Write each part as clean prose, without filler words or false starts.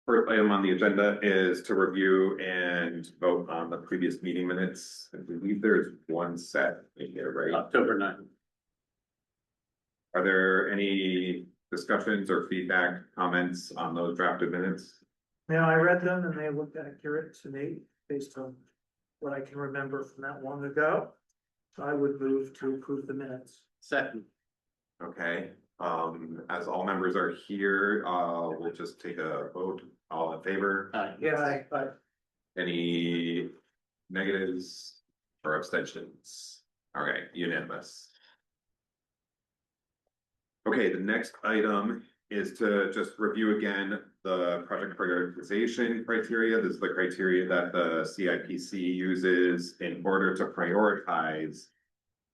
First item on the agenda is to review and vote on the previous meeting minutes. I believe there's one set in here, right? October 9th. Are there any discussions or feedback, comments on those drafted minutes? Yeah, I read them and they looked accurate to me based on what I can remember from that long ago. So I would move to approve the minutes. Second. Okay, as all members are here, we'll just take a vote. All in favor? Yeah, I Any negatives or abstentions? All right, unanimous. Okay, the next item is to just review again the project prioritization criteria. This is the criteria that the CIPC uses in order to prioritize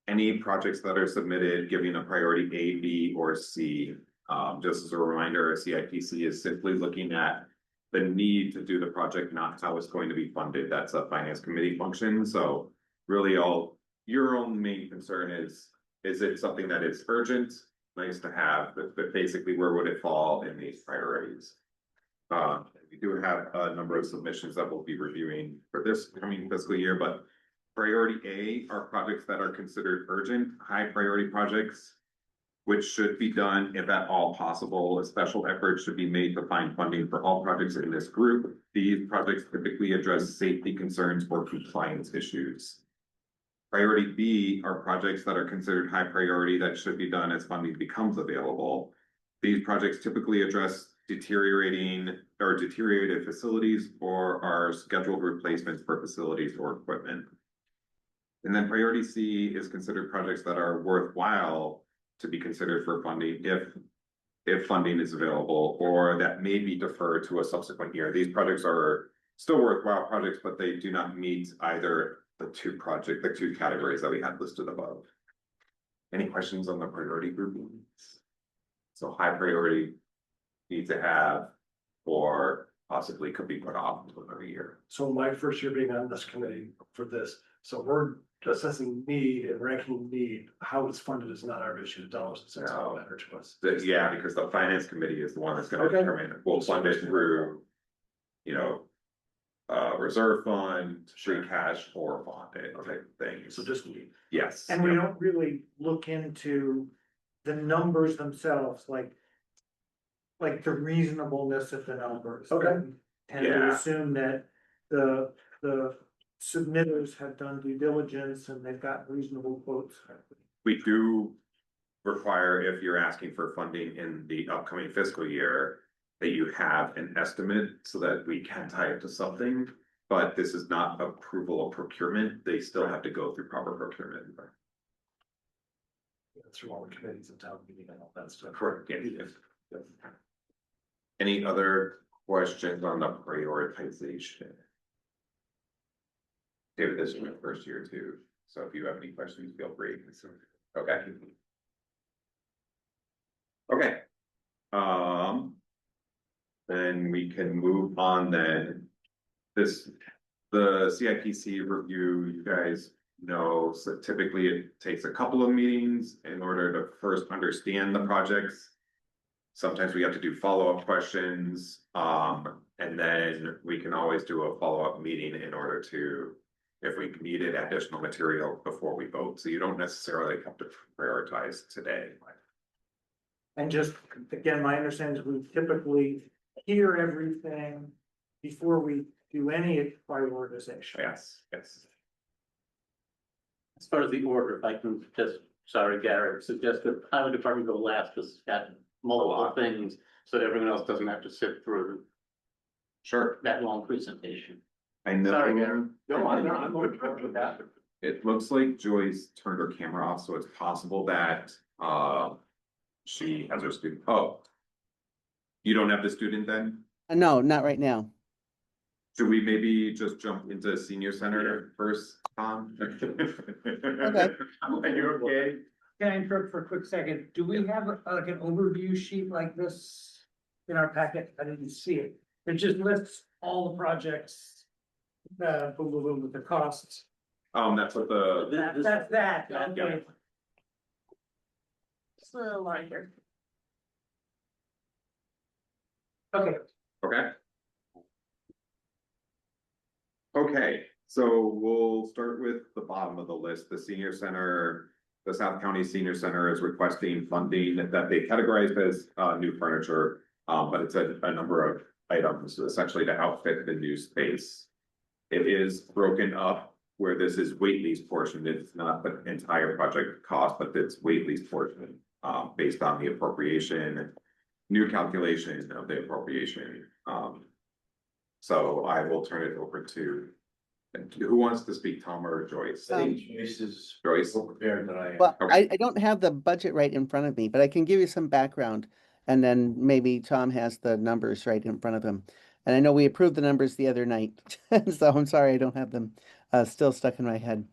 any projects that are submitted, giving a priority A, B, or C. Just as a reminder, CIPC is simply looking at the need to do the project, not how it's going to be funded. That's a finance committee function. So really all your own main concern is it something that is urgent, nice to have, but basically where would it fall in these priorities? We do have a number of submissions that we'll be reviewing for this coming fiscal year, but priority A are projects that are considered urgent, high priority projects, which should be done if at all possible. A special effort should be made to find funding for all projects in this group. These projects typically address safety concerns or compliance issues. Priority B are projects that are considered high priority that should be done as funding becomes available. These projects typically address deteriorated facilities or are scheduled replacements for facilities or equipment. And then priority C is considered projects that are worthwhile to be considered for funding if funding is available, or that may be deferred to a subsequent year. These projects are still worthwhile projects, but they do not meet either the two categories that we had listed above. Any questions on the priority groupings? So high priority need to have, or possibly could be put off until another year. So my first year being on this committee for this, so we're assessing need and ranking need. How it's funded is not our issue. Dollars and cents don't matter to us. Yeah, because the finance committee is the one that's going to determine it. We'll fund it through, reserve fund, free cash, or bond it type things. So just need. Yes. and we don't really look into the numbers themselves, like the reasonableness of the numbers. Okay. We tend to Yeah. assume that the submitters have done due diligence and they've got reasonable quotes. We do require, if you're asking for funding in the upcoming fiscal year, that you have an estimate so that we can tie it to something. But this is not approval of procurement. They still have to go through proper procurement. Through all the committees in town meeting and all that stuff. Correct. Yes. Any other questions on the prioritization? David, this is my first year too, so if you have any questions, feel free. Okay. Okay. Then we can move on then. The CIPC review, you guys know, so typically it takes a couple of meetings in order to first understand the projects. Sometimes we have to do follow-up questions, and then we can always do a follow-up meeting in order to, if we needed additional material before we vote. So you don't necessarily have to prioritize today. And just, again, my understanding is we typically hear everything before we do any prioritization. Yes. As far as the order, if I can just, sorry, Gary, suggest that highway department go last, because it's got multiple things, so that everyone else doesn't have to sit through Sure. that long presentation. I know. Sorry, Gary. No, I'm looking forward to that. It looks like Joyce turned her camera off, so it's possible that she has her student. Oh, you don't have the student then? No, not right now. Should we maybe just jump into senior center first, Tom? Okay. Are you okay? Can I interrupt for a quick second? Do we have like an overview sheet like this in our packet? I didn't see it. It just lists all the projects. Boom, boom, boom, with the costs. That's what the, That's that, Yeah. okay. Just a reminder. Okay, okay, Okay, so we'll start with the bottom of the list, the senior center. The South County Senior Center is requesting funding that they categorized as new furniture. But it's a number of items essentially to outfit the new space. It is broken up where this is Whately's portion. It's not the entire project cost, but it's Whately's portion, based on the appropriation, new calculation of the appropriation. So I will turn it over to, who wants to speak, Tom or Joyce? Joyce is Joyce? more prepared than I am. Well, Okay. I don't have the budget right in front of me, but I can give you some background. And then maybe Tom has the numbers right in front of him. And I know we approved the numbers the other night, so I'm sorry I don't have them still stuck in my head.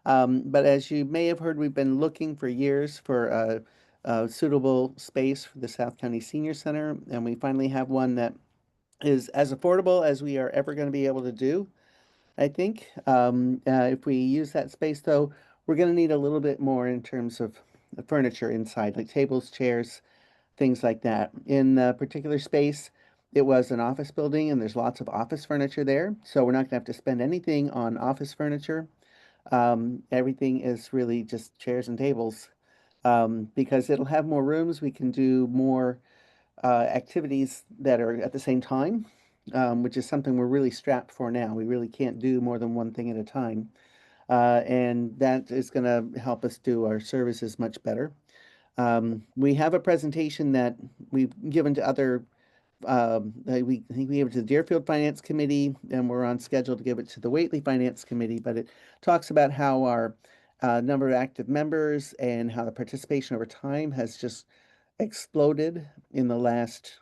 But as you may have heard, we've been looking for years for a suitable space for the South County Senior Center, and we finally have one that is as affordable as we are ever going to be able to do. I think. If we use that space, though, we're going to need a little bit more in terms of the furniture inside, like tables, chairs, things like that. In the particular space, it was an office building, and there's lots of office furniture there, so we're not going to have to spend anything on office furniture. Everything is really just chairs and tables. Because it'll have more rooms, we can do more activities that are at the same time, which is something we're really strapped for now. We really can't do more than one thing at a time. And that is going to help us do our services much better. We have a presentation that we've given to other, I think we gave it to the Deerfield Finance Committee, and we're on schedule to give it to the Whately Finance Committee, but it talks about how our number of active members and how the participation over time has just exploded in the last,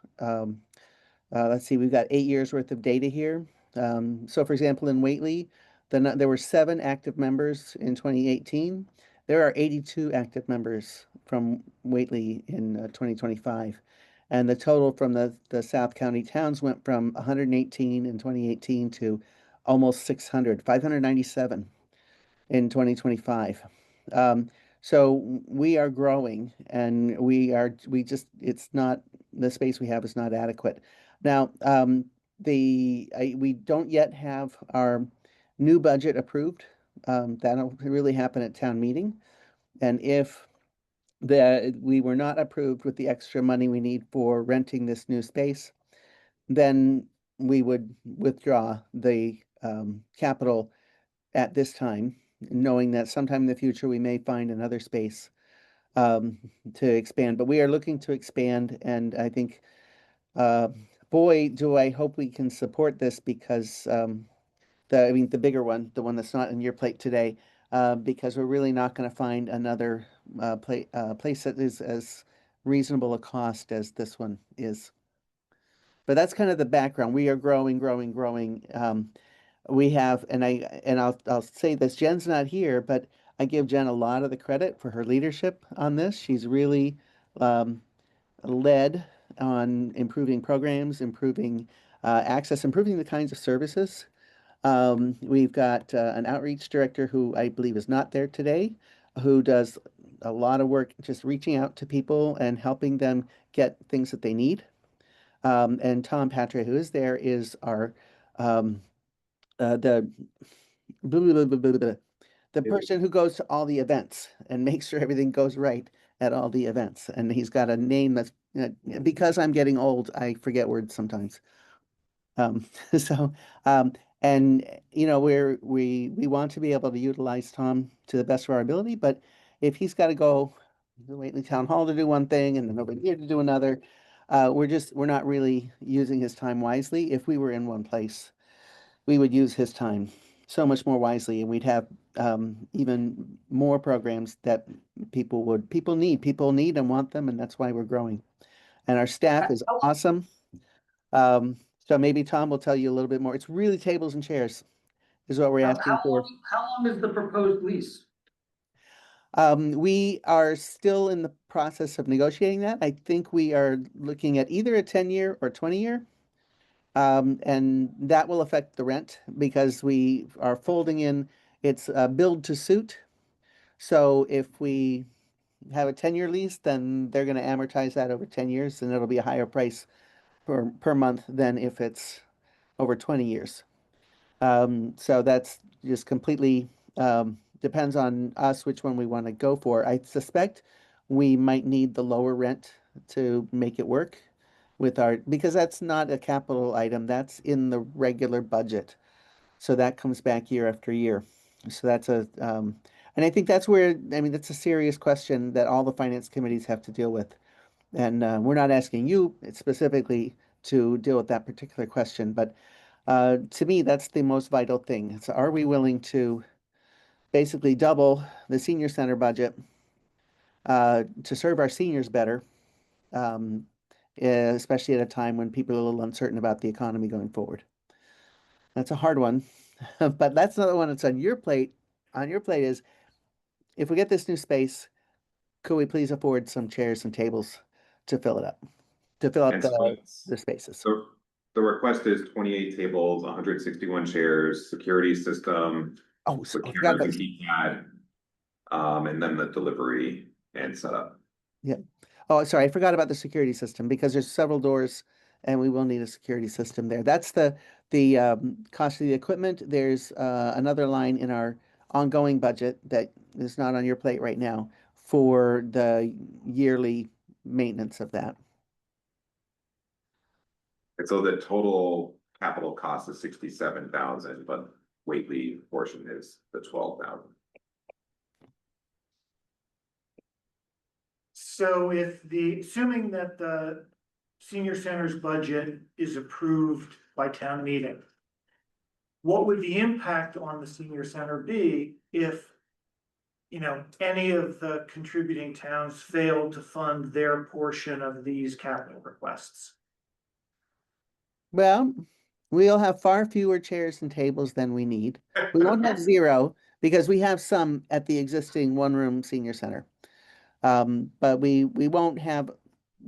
let's see, we've got 8 years worth of data here. So for example, in Whately, there were 7 active members in 2018. There are 82 active members from Whately in 2025. And the total from the South County towns went from 118 in 2018 to almost 600, 597 in 2025. So we are growing, and it's not, the space we have is not adequate. Now, we don't yet have our new budget approved. That'll really happen at town meeting. And if we were not approved with the extra money we need for renting this new space, then we would withdraw the capital at this time, knowing that sometime in the future we may find another space to expand. But we are looking to expand, and I think, boy, do I hope we can support this, because the bigger one, the one that's not in your plate today, because we're really not going to find another place that is as reasonable a cost as this one is. But that's kind of the background. We are growing, growing, growing. We have, and I'll say this, Jen's not here, but I give Jen a lot of the credit for her leadership on this. She's really led on improving programs, improving access, improving the kinds of services. We've got an outreach director who I believe is not there today, who does a lot of work just reaching out to people and helping them get things that they need. And Tom Patre, who is there, is our the blah, blah, blah, blah, blah, blah, the person who goes to all the events and makes sure everything goes right at all the events. And he's got a name that's, because I'm getting old, I forget words sometimes. So, and we want to be able to utilize Tom to the best of our ability, but if he's got to go to the Whately Town Hall to do one thing and then over here to do another, we're not really using his time wisely. If we were in one place, we would use his time so much more wisely, and we'd have even more programs that people need and want them, and that's why we're growing. And our staff is awesome. So maybe Tom will tell you a little bit more. It's really tables and chairs is what we're asking for. How long is the proposed lease? We are still in the process of negotiating that. I think we are looking at either a 10-year or 20-year. And that will affect the rent because we are folding in, it's build to suit. So if we have a 10-year lease, then they're going to amortize that over 10 years, and it'll be a higher price per month than if it's over 20 years. So that's just completely, depends on us which one we want to go for. I suspect we might need the lower rent to make it work with our, because that's not a capital item, that's in the regular budget. So that comes back year after year. So that's and I think that's where, I mean, that's a serious question that all the finance committees have to deal with. And we're not asking you specifically to deal with that particular question, but to me, that's the most vital thing. So are we willing to basically double the senior center budget to serve our seniors better, um, especially at a time when people are a little uncertain about the economy going forward? That's a hard one, but that's another one that's on your plate. On your plate is, if we get this new space, could we please afford some chairs and tables to fill it up, to fill up And so it's, the spaces? so the request is 28 tables, 161 chairs, security system Oh, with I forgot cameras about and keypad, and then the delivery and setup. Yeah. Oh, sorry, I forgot about the security system because there's several doors and we will need a security system there. That's the cost of the equipment. There's another line in our ongoing budget that is not on your plate right now for the yearly maintenance of that. And so the total capital cost is 67,000, but Whately portion is the 12,000. So if assuming that the senior center's budget is approved by town meeting, what would the impact on the senior center be if, any of the contributing towns failed to fund their portion of these capital requests? Well, we'll have far fewer chairs and tables than we need. We won't have zero because we have some at the existing one-room senior center. But we won't have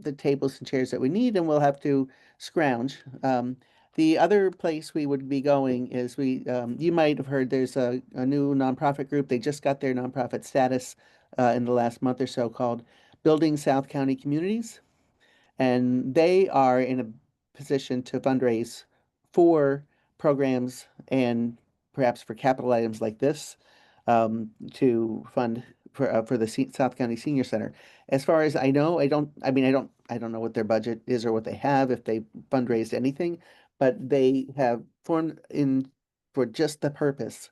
the tables and chairs that we need, and we'll have to scrounge. The other place we would be going is you might have heard there's a new nonprofit group. They just got their nonprofit status in the last month or so, called Building South County Communities. And they are in a position to fundraise for programs and perhaps for capital items like this, to fund for the South County Senior Center. As far as I know, I don't know what their budget is or what they have, if they fundraised anything, but they have formed in for just the purpose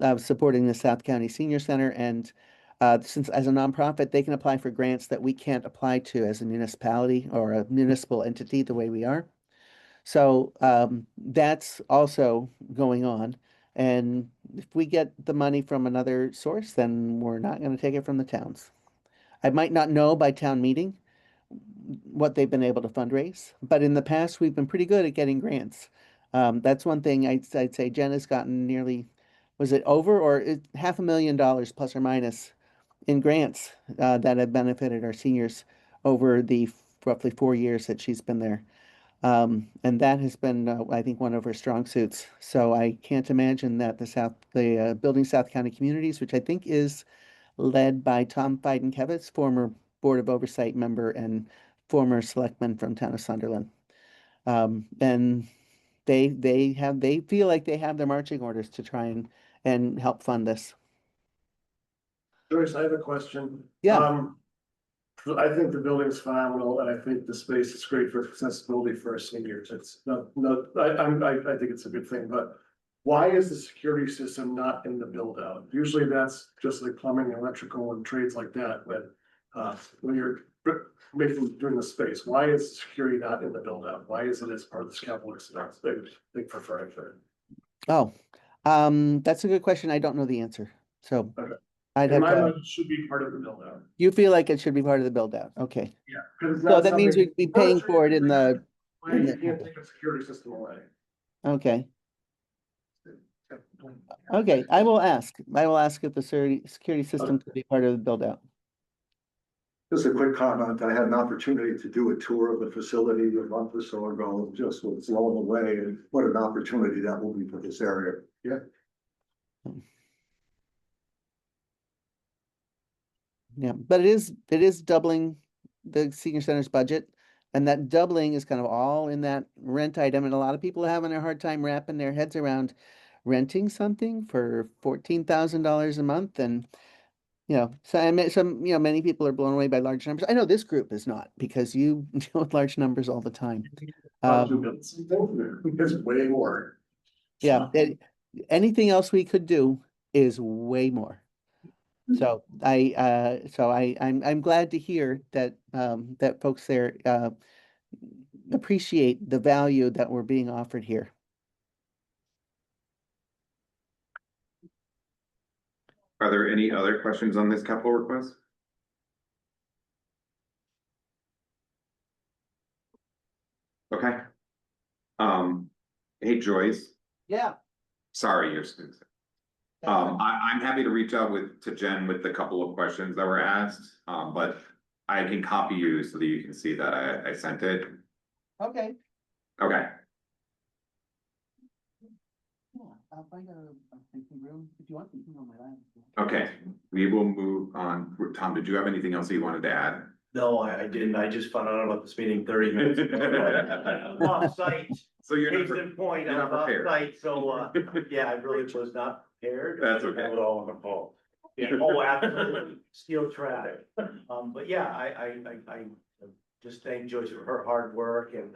of supporting the South County Senior Center. And since as a nonprofit, they can apply for grants that we can't apply to as a municipality or a municipal entity the way we are. So that's also going on. And if we get the money from another source, then we're not going to take it from the towns. I might not know by town meeting what they've been able to fundraise, but in the past, we've been pretty good at getting grants. That's one thing I'd say Jen has gotten nearly, was it over or $500,000 plus or minus in grants that have benefited our seniors over the roughly 4 years that she's been there. And that has been, I think, one of her strong suits. So I can't imagine that the Building South County Communities, which I think is led by Tom Feidenkevitz, former Board of Oversight member and former selectman from town of Sunderland. And they feel like they have their marching orders to try and help fund this. Joyce, I have a question. Yeah. I think the building's phenomenal, and I think the space is great for accessibility for our seniors. It's I think it's a good thing, but why is the security system not in the build out? Usually that's just like plumbing, electrical, and trades like that, but when you're doing the space, why is security not in the build out? Why is it as part of this capital expense? Big for furniture. Oh, that's a good question. I don't know the answer. So Okay. I'd In have my to, mind, it should be part of the build out. you feel like it should be part of the build out. Okay. Yeah. Because So that means we'd be paying for it in the, You can't take a security system away. okay. Okay, I will ask. I will ask if the security system could be part of the build out. Just a quick comment. I had an opportunity to do a tour of the facility a month or so ago, just was blown away, and what an opportunity that will be for this area. Yeah. Yeah, but it is doubling the senior center's budget. And that doubling is kind of all in that rent item. And a lot of people are having a hard time wrapping their heads around renting something for $14,000 a month, and you know, so I mean, many people are blown away by large numbers. I know this group is not, because you deal with large numbers all the time. It's way more. Yeah, anything else we could do is way more. So I'm glad to hear that that folks there appreciate the value that we're being offered here. Are there any other questions on this capital request? Okay. Hey Joyce, Yeah. sorry, you're. I'm happy to reach out to Jen with the couple of questions that were asked, but I can copy you so that you can see that I sent it. Okay. Okay, Yeah, I'll find a thinking room. If you want, you can go on my lap. okay, we will move on. Tom, did you have anything else that you wanted to add? No, I didn't. I just found out about this meeting 30 minutes ago. Off-site, So you're case not, in point, you're not I'm prepared. off-site, so, yeah, I really was not prepared. That's okay. Have it all on the phone. Yeah, oh, absolutely, steel traffic. But yeah, I just thank Joyce for her hard work and,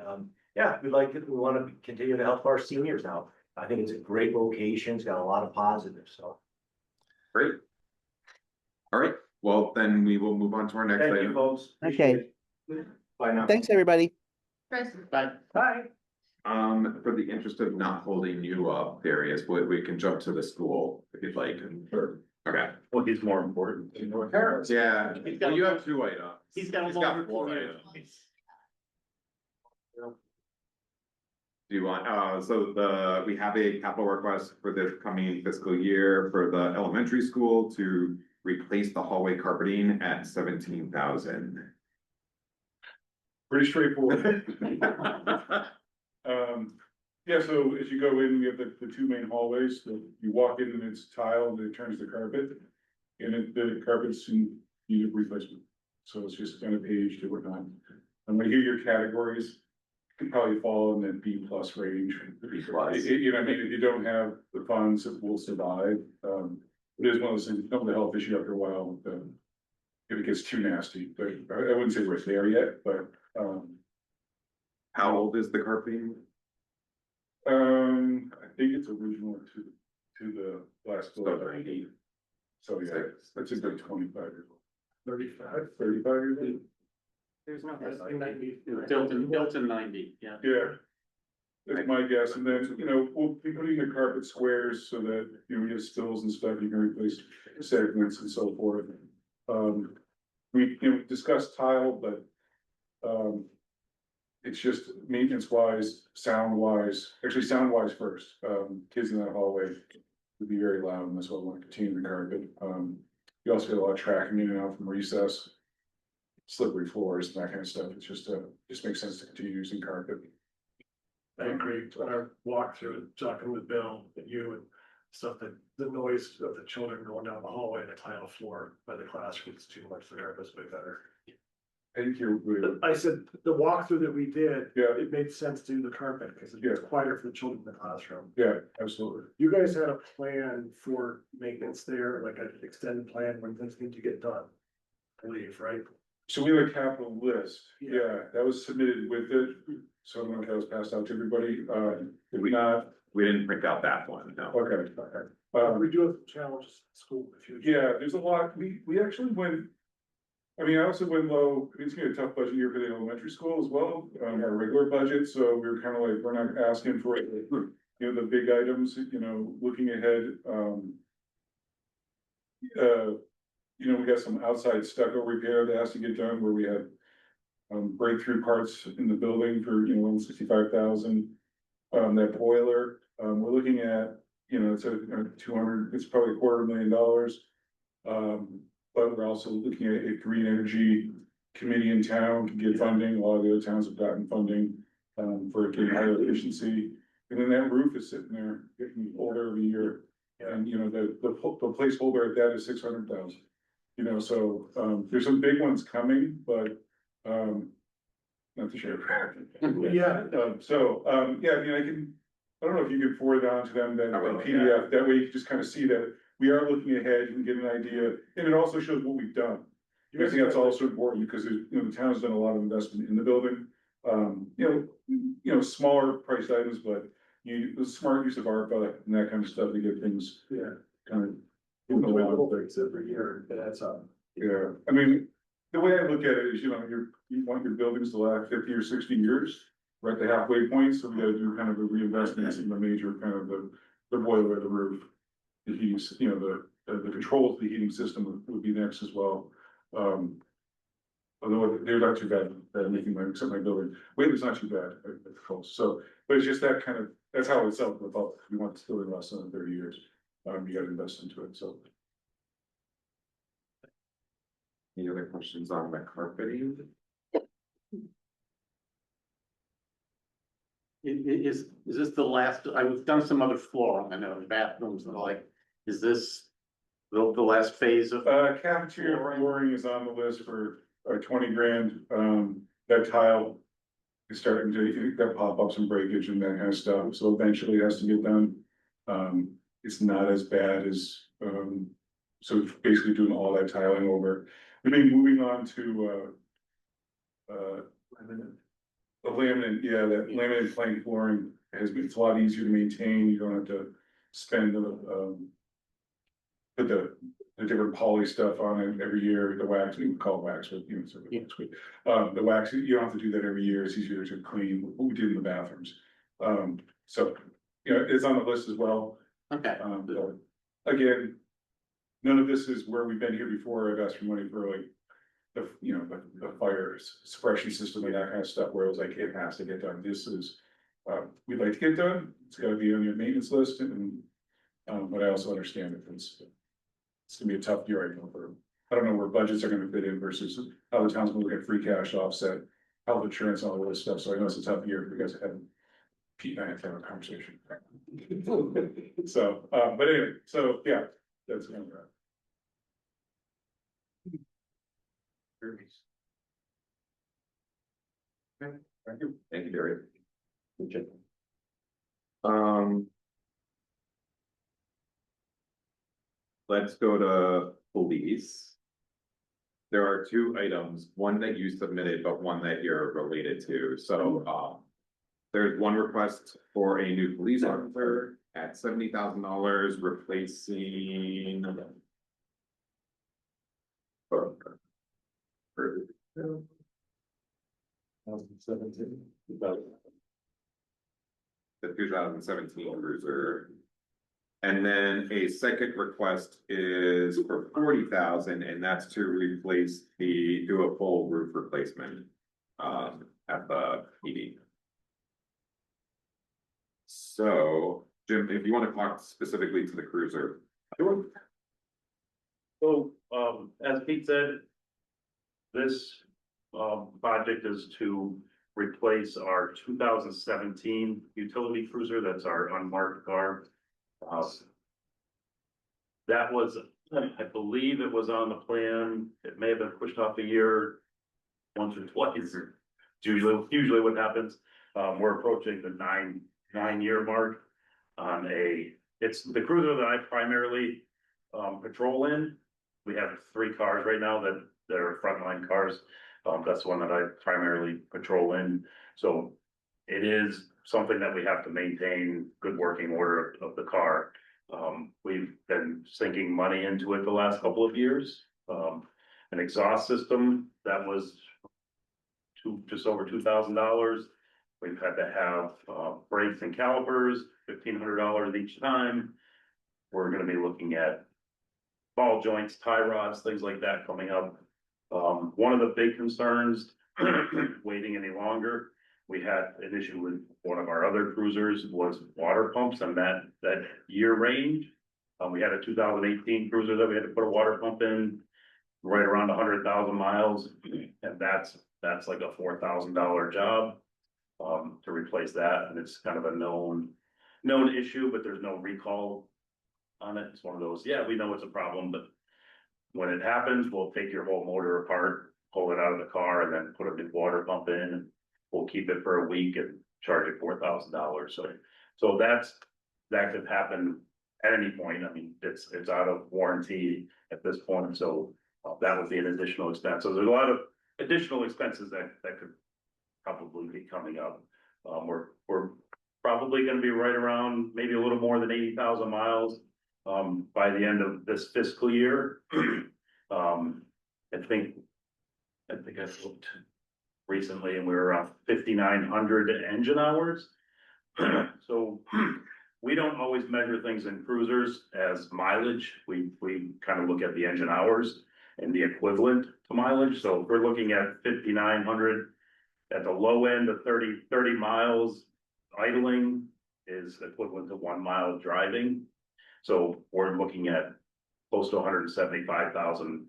yeah, we want to continue to help our seniors out. I think it's a great location. It's got a lot of positives, so. Great. All right, well, then we will move on to our next Thank you, item. folks. Okay. Appreciate it. Bye now. Thanks, everybody. Bye. Bye. For the interest of not holding you up, Darius, we can jump to the school if you'd like. Sure. Okay. Well, he's more important. Yeah, He's got well, you a- have 2 items. He's got a He's longer four commute. items. Do you want, so we have a capital request for this coming fiscal year for the elementary school to replace the hallway carpeting at 17,000. Pretty straightforward. Yeah, so as you go in, we have the 2 main hallways, so you walk in and it's tile, and it turns to carpet. And the carpet's in need of replacement, so it's just kind of aged or whatnot. I'm gonna hear your categories, could probably fall in that B+ range. B plus. You know, I mean, if you don't have the funds, it will survive. It is one of those things, become a health issue after a while, if it gets too nasty, but I wouldn't say we're there yet, but, How old is the carpeting? I think it's original to the last So building. 90. So yeah, that's just like 25 years old. 35. 35 years old? There's no. Built Built in 90, yeah. Yeah. That's my guess, and then, you know, we'll be putting the carpet squares so that, you know, we have spills and stuff, you can replace segments and so forth. We, you know, discussed tile, but, it's just maintenance wise, sound wise, actually sound wise first, kids in that hallway would be very loud, and that's why I want to continue the carpet. You also get a lot of tracking in and out from recess, slippery floors and that kind of stuff. It's just makes sense to continue using carpet. I agree. When I walked through, talking with Bill and you and stuff, that the noise of the children going down the hallway and the tile floor by the classroom is too much. The carpet's way better. I think you're really, I said, the walkthrough that we did, Yeah. it made sense to do the carpet because it's Yeah. quieter for the children in the classroom. yeah, absolutely. You guys had a plan for maintenance there, like an extended plan when things need to get done. I believe, right? So we have a capital list, Yeah. yeah, that was submitted with it, so I don't know if that was passed out to everybody, if not, We didn't print out that one, no. okay. We do have challenges in school in the future. Yeah, there's a lot, we actually went. I mean, I also went low, it's gonna be a tough budget year for the elementary school as well, our regular budget, so we were kind of like, we're not asking for, you know, the big items, you know, looking ahead, you know, we got some outside stucco repair that has to get done where we had breakthrough parts in the building for, you know, 165,000. That boiler, we're looking at, you know, it's a 200, it's probably $250,000. But we're also looking at a green energy committee in town to get funding. A lot of the other towns have gotten funding for getting higher efficiency. And then that roof is sitting there getting older every year. And, you know, the placeholder at that is 600,000. You know, so there's some big ones coming, but not to share. Yeah. Yeah, I mean, I can, I don't know if you could forward on to them that I will, PDF, that way you can just kind of see that we are looking ahead and get an idea, and it also shows what we've done. I think that's also important, because, you know, the town's done a lot of investment in the building. You know, smaller price items, but the smart use of ARPA and that kind of stuff to get things kind of. moving along. Little things every year, it adds up. Yeah, I mean, the way I look at it is, you know, you want your buildings to last 50 or 60 years. We're at the halfway point, so we gotta do kind of a reinvestment in the major kind of the boiler, the roof. The heating, you know, the controls, the heating system would be next as well. Although they're not too bad, making except my building, Whately's not too bad, it's close, so, but it's just that kind of, that's how it's up with, we want this building less than 30 years. You gotta invest into it, so. Any other questions on the carpeting? Is this the last, I've done some other flooring, I know, bathrooms and like, is this the last phase of? Cafeteria flooring is on the list for 20 grand, that tile. Is starting to get pop-ups and breakage and that kind of stuff, so eventually it has to get done. It's not as bad as, so basically doing all that tiling over. I mean, moving on to, the laminate, yeah, that laminate plank flooring it's a lot easier to maintain, you don't have to spend put the different poly stuff on it every year, the wax, we call it wax, but you know, sort of wax, the wax, you don't have to do that every year, it's easier to clean, what we did in the bathrooms. So, you know, it's on the list as well. Okay. But again, none of this is where we've been here before, I've asked for money for like the, you know, the fire suppression system and that kind of stuff, where it was like, it has to get done, this is, we'd like to get done, it's gotta be on your maintenance list, and, but I also understand if it's gonna be a tough year, I don't know where budgets are gonna fit in versus how the town's gonna look at free cash offset, health insurance, and all this stuff, so I know it's a tough year, because I haven't, Pete and I have to have a conversation. So, but anyway, so, yeah, that's kind of right. Okay, thank you, Barry. Um. Let's go to police. There are two items, one that you submitted, but one that you're related to, so, there's one request for a new police officer at $70,000, replacing. The 2017 cruiser. And then a second request is for 40,000, and that's to replace do a full roof replacement at the PD. So, Jim, if you want to talk specifically to the cruiser. Sure. So, as Pete said, this project is to replace our 2017 utility cruiser. That's our unmarked car. That was, I believe it was on the plan. It may have been pushed off a year once or twice. It's usually what happens. We're approaching the nine-year mark on it's the cruiser that I primarily patrol in. We have 3 cars right now that are frontline cars. That's the one that I primarily patrol in. So it is something that we have to maintain good working order of the car. We've been sinking money into it the last couple of years. An exhaust system that was just over $2,000. We've had to have brakes and calipers, $1,500 each time. We're going to be looking at ball joints, tie rods, things like that coming up. One of the big concerns, waiting any longer, we had an issue with one of our other cruisers was water pumps and that year range. We had a 2018 cruiser that we had to put a water pump in right around 100,000 miles, and that's like a $4,000 job to replace that, and it's kind of a known issue, but there's no recall on it. It's one of those, yeah, we know it's a problem, but when it happens, we'll take your whole motor apart, pull it out of the car, and then put a new water pump in. We'll keep it for a week and charge it $4,000. So So that could happen at any point. I mean, it's out of warranty at this point, so that would be an additional expense. So there's a lot of additional expenses that could probably be coming up. We're probably gonna be right around maybe a little more than 80,000 miles by the end of this fiscal year. I think I looked recently and we were around 5,900 engine hours. So we don't always measure things in cruisers as mileage. We kind of look at the engine hours and the equivalent to mileage. So if we're looking at 5,900 at the low end of 30 miles idling is equivalent to 1 mile driving. So we're looking at close to 175,000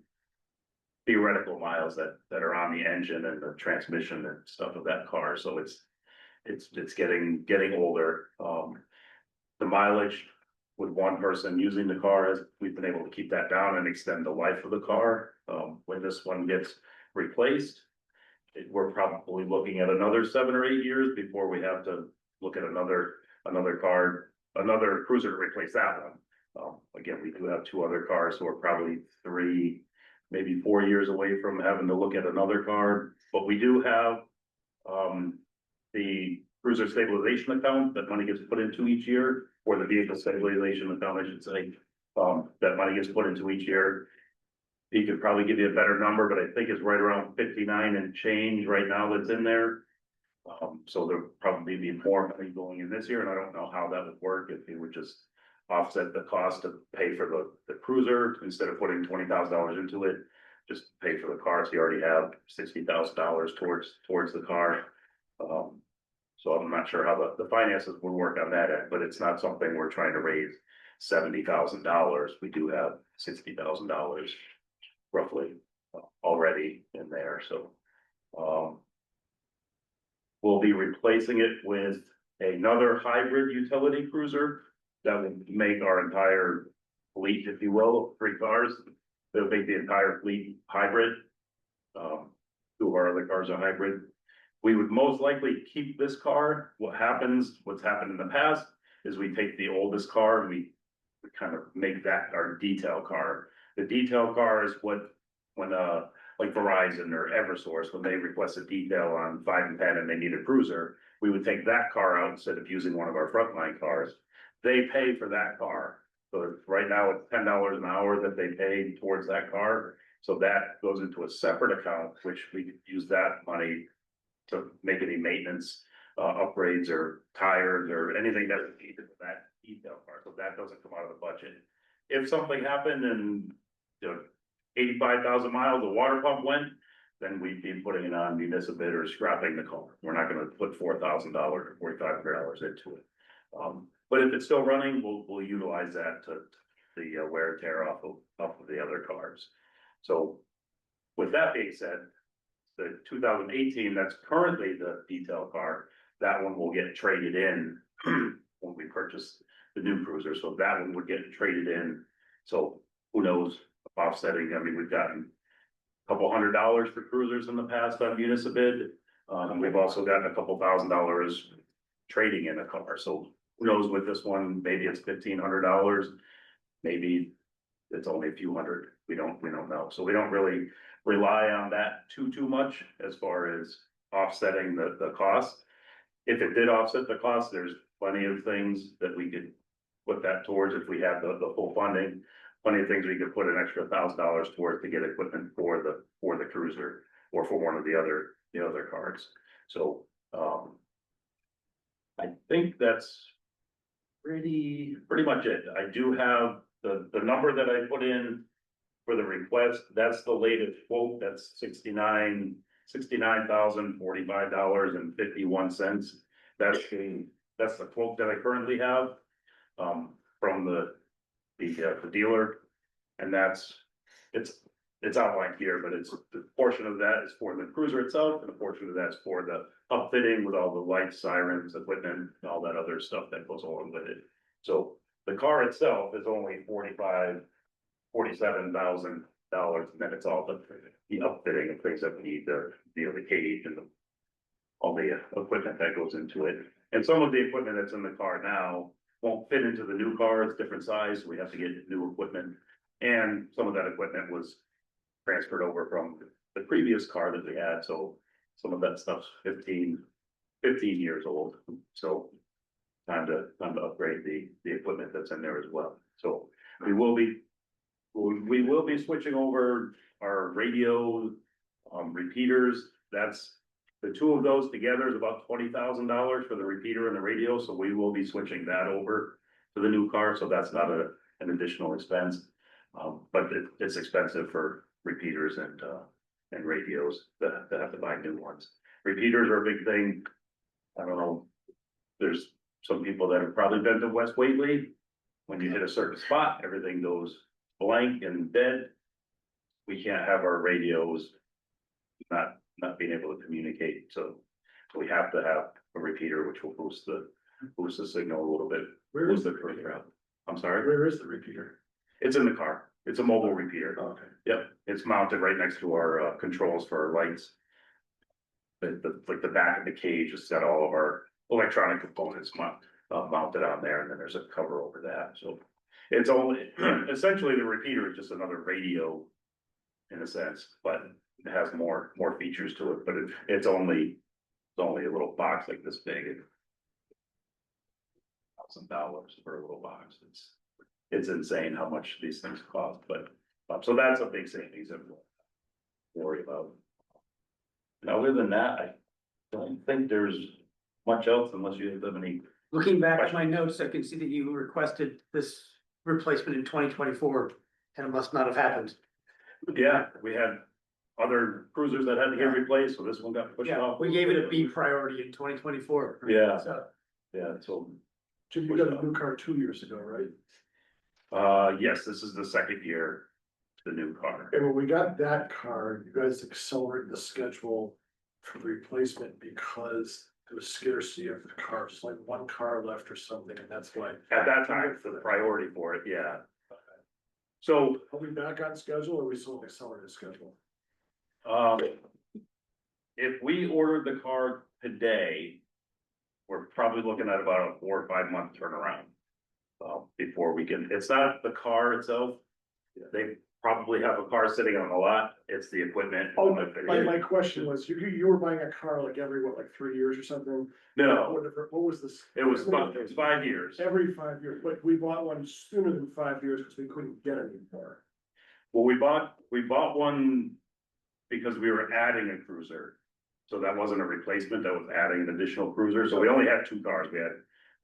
theoretical miles that are on the engine and the transmission and stuff of that car. So it's getting older. The mileage with one person using the car, we've been able to keep that down and extend the life of the car. When this one gets replaced, we're probably looking at another 7 or 8 years before we have to look at another cruiser to replace that one. Again, we do have 2 other cars, so we're probably 3, maybe 4 years away from having to look at another car. But we do have the cruiser stabilization account that money gets put into each year, or the vehicle stabilization account, I should say, that money gets put into each year. He could probably give you a better number, but I think it's right around 59 and change right now that's in there. So there'll probably be more money going in this year, and I don't know how that would work if he would just offset the cost to pay for the cruiser instead of putting $20,000 into it, just pay for the car. So you already have $60,000 towards the car. So I'm not sure how the finances would work on that end, but it's not something we're trying to raise $70,000. We do have $60,000 roughly already in there, so. We'll be replacing it with another hybrid utility cruiser that will make our entire fleet, if you will, of 3 cars. They'll make the entire fleet hybrid. 2 of our other cars are hybrid. We would most likely keep this car. What's happened in the past is we take the oldest car and we kind of make that our detail car. The detail car is when like Verizon or Eversource, when they request a detail on 5 and 10 and they need a cruiser, we would take that car out instead of using one of our frontline cars. They pay for that car. So right now it's $10 an hour that they pay towards that car. So that goes into a separate account, which we could use that money to make any maintenance, upgrades or tires or anything that's needed for that detail car. So that doesn't come out of the budget. If something happened and 85,000 miles, the water pump went, then we'd be putting it on municipal bid or scrapping the car. We're not gonna put $4,000 or $4,500 into it. But if it's still running, we'll utilize that to the wear and tear off of the other cars. So with that being said, the 2018, that's currently the detail car, that one will get traded in when we purchase the new cruiser. So that one would get traded in. So who knows, offsetting, I mean, we've gotten a couple $100 for cruisers in the past on municipal bid. And we've also gotten a couple $1,000 trading in a car. So who knows with this one, maybe it's $1,500, maybe it's only a few hundred. We don't know. So we don't really rely on that too much as far as offsetting the cost. If it did offset the cost, there's plenty of things that we could put that towards if we have the full funding. Plenty of things we could put an extra $1,000 towards to get equipment for the cruiser or for one of the other cars. So I think that's pretty much it. I do have the number that I put in for the request. That's the latest quote. That's $69,045.51. That's the quote that I currently have from the dealer, and it's outlined here, but it's the portion of that is for the cruiser itself, and a portion of that's for the upfitting with all the lights, sirens, equipment, and all that other stuff that goes along with it. So the car itself is only $47,000, and then it's all the upfitting of things that we need, the cage and all the equipment that goes into it. And some of the equipment that's in the car now won't fit into the new car, it's different size, so we have to get new equipment. And some of that equipment was transferred over from the previous car that we had, so some of that stuff's 15 years old, so. Time to upgrade the equipment that's in there as well, so we will be switching over our radio, repeaters, that's. The two of those together is about $20,000 for the repeater and the radio, so we will be switching that over to the new car, so that's not an additional expense. But it's expensive for repeaters and radios that have to buy new ones. Repeaters are a big thing. I don't know, there's some people that have probably been to West Whately. When you hit a certain spot, everything goes blank and dead. We can't have our radios not being able to communicate, so we have to have a repeater, which will boost the signal a little bit. Where is the Boost repeater? crowd. I'm sorry, Where is the repeater? it's in the car, it's a mobile repeater. Okay. Yep, it's mounted right next to our controls for our lights. Like the back of the cage has got all of our electronic components mounted on there, and then there's a cover over that, so. It's only, essentially the repeater is just another radio in a sense, but it has more features to it, but it's only a little box like this big. $1,000 for a little box, it's insane how much these things cost, but, so that's a big savings that we'll worry about. And other than that, I don't think there's much else unless you have any. Looking back at my notes, I can see that you requested this replacement in 2024, and it must not have happened. Yeah, we had other cruisers that had to get replaced, so this one got pushed Yeah, off. we gave it a B priority in 2024. Yeah. So, Yeah, so, Jim, you got a new car 2 years ago, right? yes, this is the second year, the new car. And when we got that car, you guys accelerated the schedule for the replacement because there was scarcity of the cars, like one car left or something, and that's why. At that time, for the priority for it, yeah. So, Are we back on schedule or are we still on accelerated schedule? if we ordered the car today, we're probably looking at about a 4 or 5 month turnaround. Before we can, it's not the car itself. They probably have a car sitting on the lot, it's the equipment. Oh, my question was, you were buying a car like every, what, like 3 years or something? No, What was this? it was 5 years. Every 5 years, but we bought one sooner than 5 years because we couldn't get it anymore. Well, we bought one because we were adding a cruiser. So that wasn't a replacement, that was adding an additional cruiser, so we only had 2 cars, we had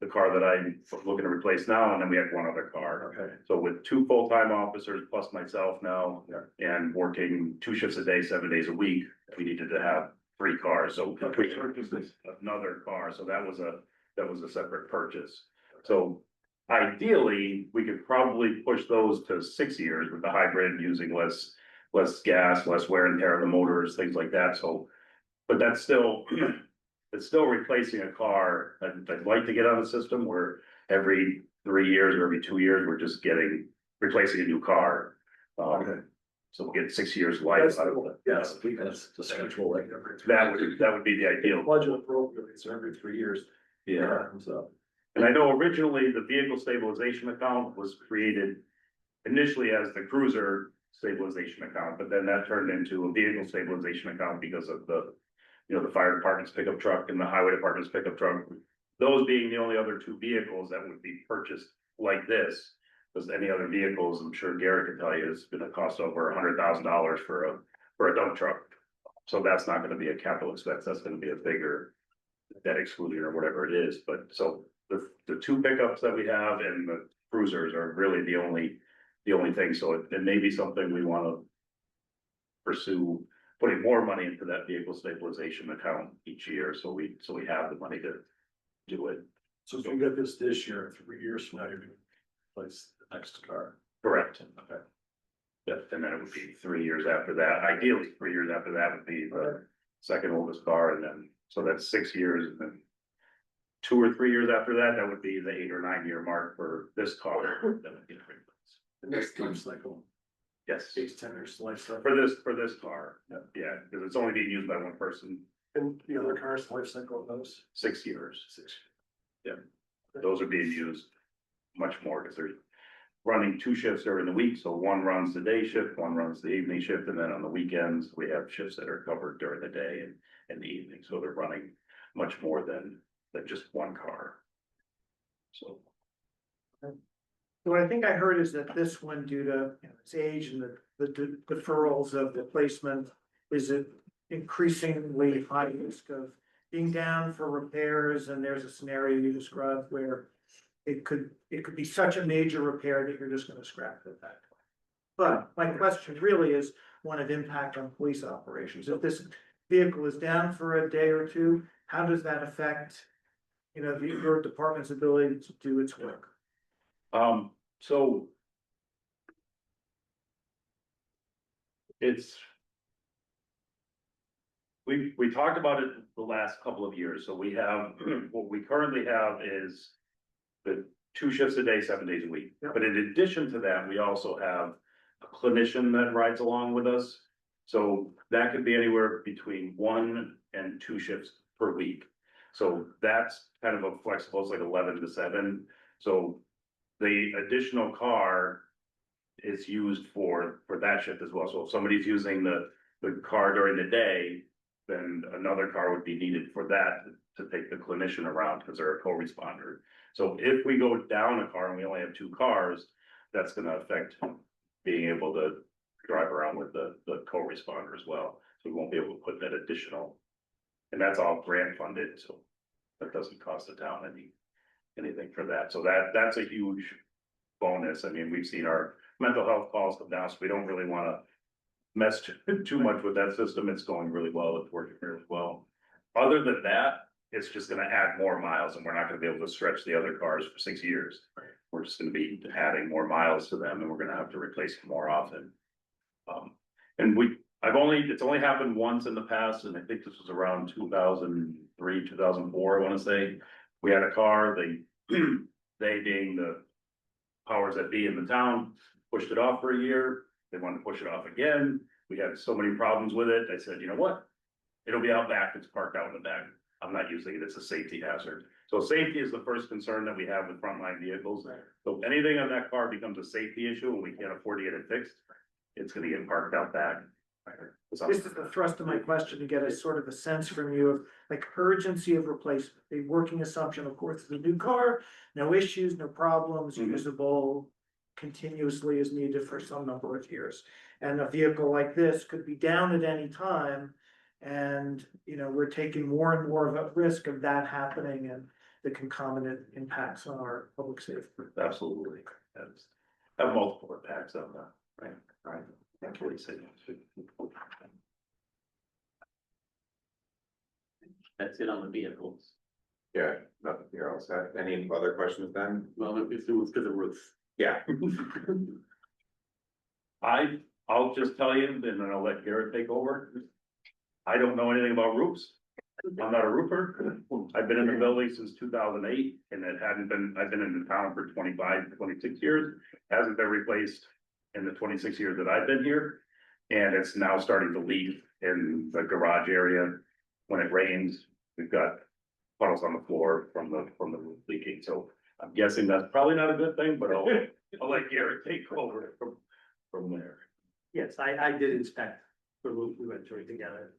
the car that I'm looking to replace now, and then we had one other car. Okay. So with 2 full-time officers plus myself now, and working 2 shifts a day, 7 days a week, we needed to have 3 cars, so we purchased another car, so that was a separate purchase. So ideally, we could probably push those to 6 years with the hybrid, using less gas, less wear and tear of the motors, things like that, so. But that's still, it's still replacing a car. I'd like to get on a system where every 3 years or every 2 years, we're just replacing a new car. Okay. So we'll get 6 years life out of it. Yes, that's the schedule, like every. That would be the ideal. Budget appropriately, so every 3 years. Yeah. So. And I know originally the vehicle stabilization account was created initially as the cruiser stabilization account, but then that turned into a vehicle stabilization account because of the fire department's pickup truck and the highway department's pickup truck. Those being the only other 2 vehicles that would be purchased like this, because any other vehicles, I'm sure Garrett can tell you, is gonna cost over $100,000 for a dump truck. So that's not gonna be a capital expense, that's gonna be a bigger debt exclusion or whatever it is, but so the 2 pickups that we have and the cruisers are really the only thing, so it may be something we wanna pursue, putting more money into that vehicle stabilization account each year, so we have the money to do it. So if you get this year, 3 years from now, you're gonna replace the next car. Correct. Okay. Yep, and then it would be 3 years after that, ideally, 3 years after that would be the second oldest car, and then, so that's 6 years, and then 2 or 3 years after that, that would be the 8 or 9 year mark for this car. That would get replaced. The next life cycle, Yes, 8 to 10 years life cycle. for this car, yeah, because it's only being used by one person, And the other cars, life cycle of those? 6 years. 6. Those are being used much more because they're running 2 shifts during the week. So one runs the day shift, one runs the evening shift, and then on the weekends, we have shifts that are covered during the day and the evening. So they're running much more than just one car. So. What I think I heard is that this one, due to its age and the deferrals of replacement, is it increasingly high risk of being down for repairs, and there's a scenario you described where it could be such a major repair that you're just gonna scrap it at that point. But my question really is one of impact on police operations. If this vehicle is down for a day or two, how does that affect, your department's ability to do its work? So. It's. We talked about it the last couple of years, so we have, what we currently have is. The 2 shifts a day, 7 days a week, Yep. but in addition to that, we also have a clinician that rides along with us. So that could be anywhere between 1 and 2 shifts per week. So that's kind of a flexible, it's like 11 to 7. So the additional car is used for that shift as well. So if somebody's using the car during the day, then another car would be needed for that to take the clinician around because they're a co-responder. So if we go down a car and we only have 2 cars, that's gonna affect being able to drive around with the co-responder as well. So we won't be able to put that additional, and that's all grant funded, so that doesn't cost the town anything for that. So that's a huge bonus. I mean, we've seen our mental health calls come down, so we don't really wanna mess too much with that system. It's going really well. It's working really well. Other than that, it's just gonna add more miles, and we're not gonna be able to stretch the other cars for 6 years. We're just gonna be adding more miles to them, and we're gonna have to replace them more often. And it's only happened once in the past, and I think this was around 2003, 2004, I wanna say. We had a car, they being the powers that be in the town, pushed it off for a year. They wanted to push it off again. We had so many problems with it. I said, you know what? It'll be out back. It's parked out in the back. I'm not using it. It's a safety hazard. So safety is the first concern that we have with frontline vehicles. So if anything on that car becomes a safety issue and we can't afford to get it fixed, it's gonna get parked out back. This is the thrust of my question, to get a sort of a sense from you of like urgency of replacement. The working assumption, of course, is a new car, no issues, no problems, Mhm. usable continuously as needed for some number of years. And a vehicle like this could be down at any time. And, we're taking more and more of a risk of that happening and the concomitant impacts on our public safety. Absolutely. Have multiple impacts on that, right? That's what he said. That's it on the vehicles. Yeah, nothing here else. Any other questions then? Well, if it was to the roof. Yeah. I'll just tell you, and then I'll let Garrett take over. I don't know anything about roofs. I'm not a roofer. I've been in the building since 2008, and I've been in the town for 25, 26 years. Hasn't been replaced in the 26 years that I've been here. And it's now starting to leak in the garage area. When it rains, we've got puddles on the floor from the roof leaking. So I'm guessing that's probably not a good thing, but I'll let Garrett take over from there. Yes, I did inspect the roof, we went through it together.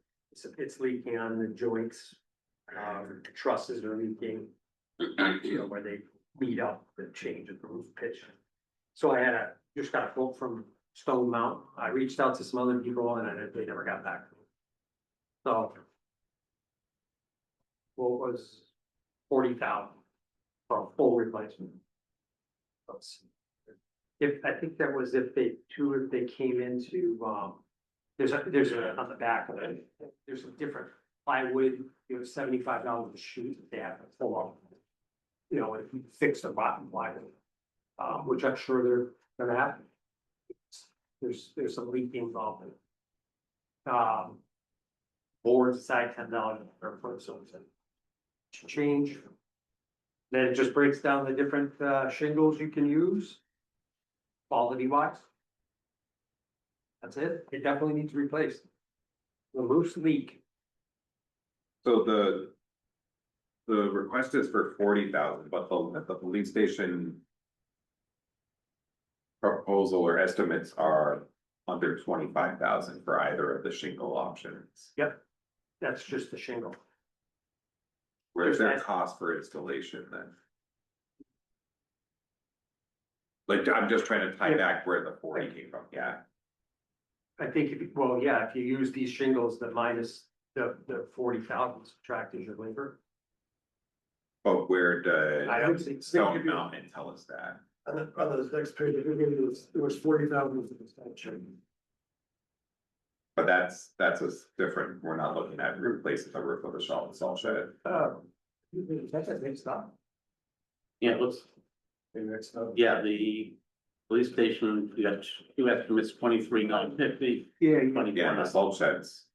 It's leaking on the joints, trusses are leaking. Where they meet up, the change of the roof pitch. So I just got a quote from Stone Mountain. I reached out to some other people and they never got back to me. So. What was 40,000 for a full replacement? I think that was if they came into, there's a, on the back of it, there's a different plywood, $75 a sheet, they have to pull up. If you fix the rotten plywood, which I'm sure they're gonna have. There's some leaking involved in it. Boards aside $10 per foot, so it's a change. Then it just breaks down the different shingles you can use. Quality wise. That's it. It definitely needs replaced. The loose leak. So the request is for 40,000, but the police station. Proposal or estimates are under 25,000 for either of the shingle options. That's just the shingle. Where's their There's that- cost for installation then? Like, I'm just trying to tie back where the 40 came from, yeah. I think, if you use these shingles, that minus the 40,000 subtracted your labor. But where I does don't think. Stone Mountain tell us that? On the next page, it was 40,000 for the extension. But that's a different, we're not looking at replacing the roof of the salt shed. That's a big stuff. Yeah, let's, Maybe that's not. yeah, the police station, we got two estimates, 23,950. Yeah, Yeah, and the salt shed's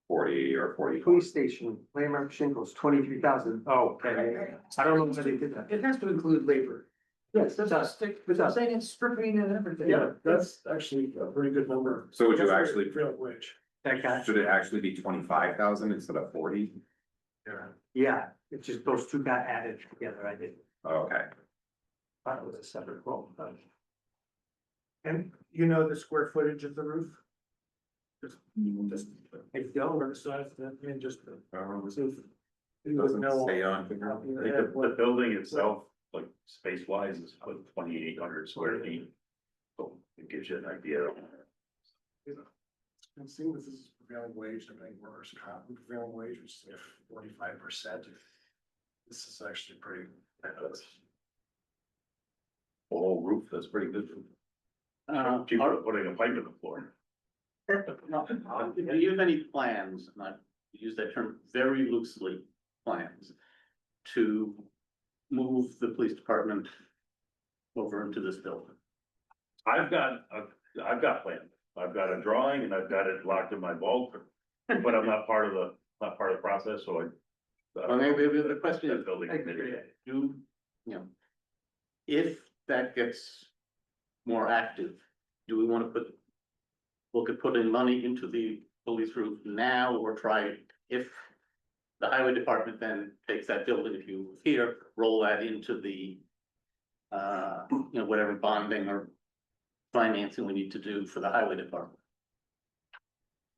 40 or 40. Police station, landmark shingles, 23,000. Oh, okay. I don't know whether they did that. It has to include labor. Yes, it That's does. stick, It does. saying it's stripping and everything. Yeah, that's actually a pretty good number. So would you That's actually- prevailing wage. That guy. Should it actually be 25,000 instead of 40? Yeah, it's just those two got added together. I did. Okay, Thought it was a separate quote, but. And you know the square footage of the roof? Just, I don't. or the size of that, I mean, just. it doesn't say on. I think the building itself, like space wise, is like 2,800 square feet. So it gives you an idea. And seeing this is prevailing wage, they're paying workers' comp, prevailing wage, which is 45%. This is actually pretty. Whole roof, that's pretty good. Cheaper than putting a pipe in the floor. Do you have any plans, and I use that term very loosely, plans to move the police department over into this building? I've got plans. I've got a drawing and I've got it locked in my vault, but I'm not part of the process, so I. Well, maybe the question is, Building committee. do, if that gets more active, do we want to look at putting money into the police roof now, or try, if the highway department then takes that building, if you here, roll that into the, whatever bonding or financing we need to do for the highway department?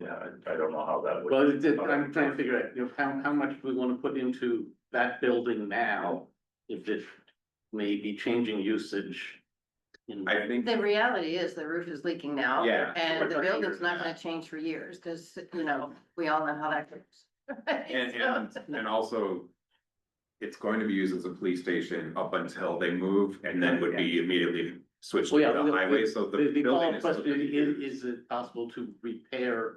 Yeah, I don't know how that would. Well, I'm trying to figure out, how much do we want to put into that building now, if it may be changing usage? I think, The reality is the roof is leaking now. Yeah. And the building's not gonna change for years, cause we all know how that goes. and also. It's going to be used as a police station up until they move and then would be immediately switched to Well, yeah, the highway, so the The building follow-up is. still question gonna be used. is it possible to repair?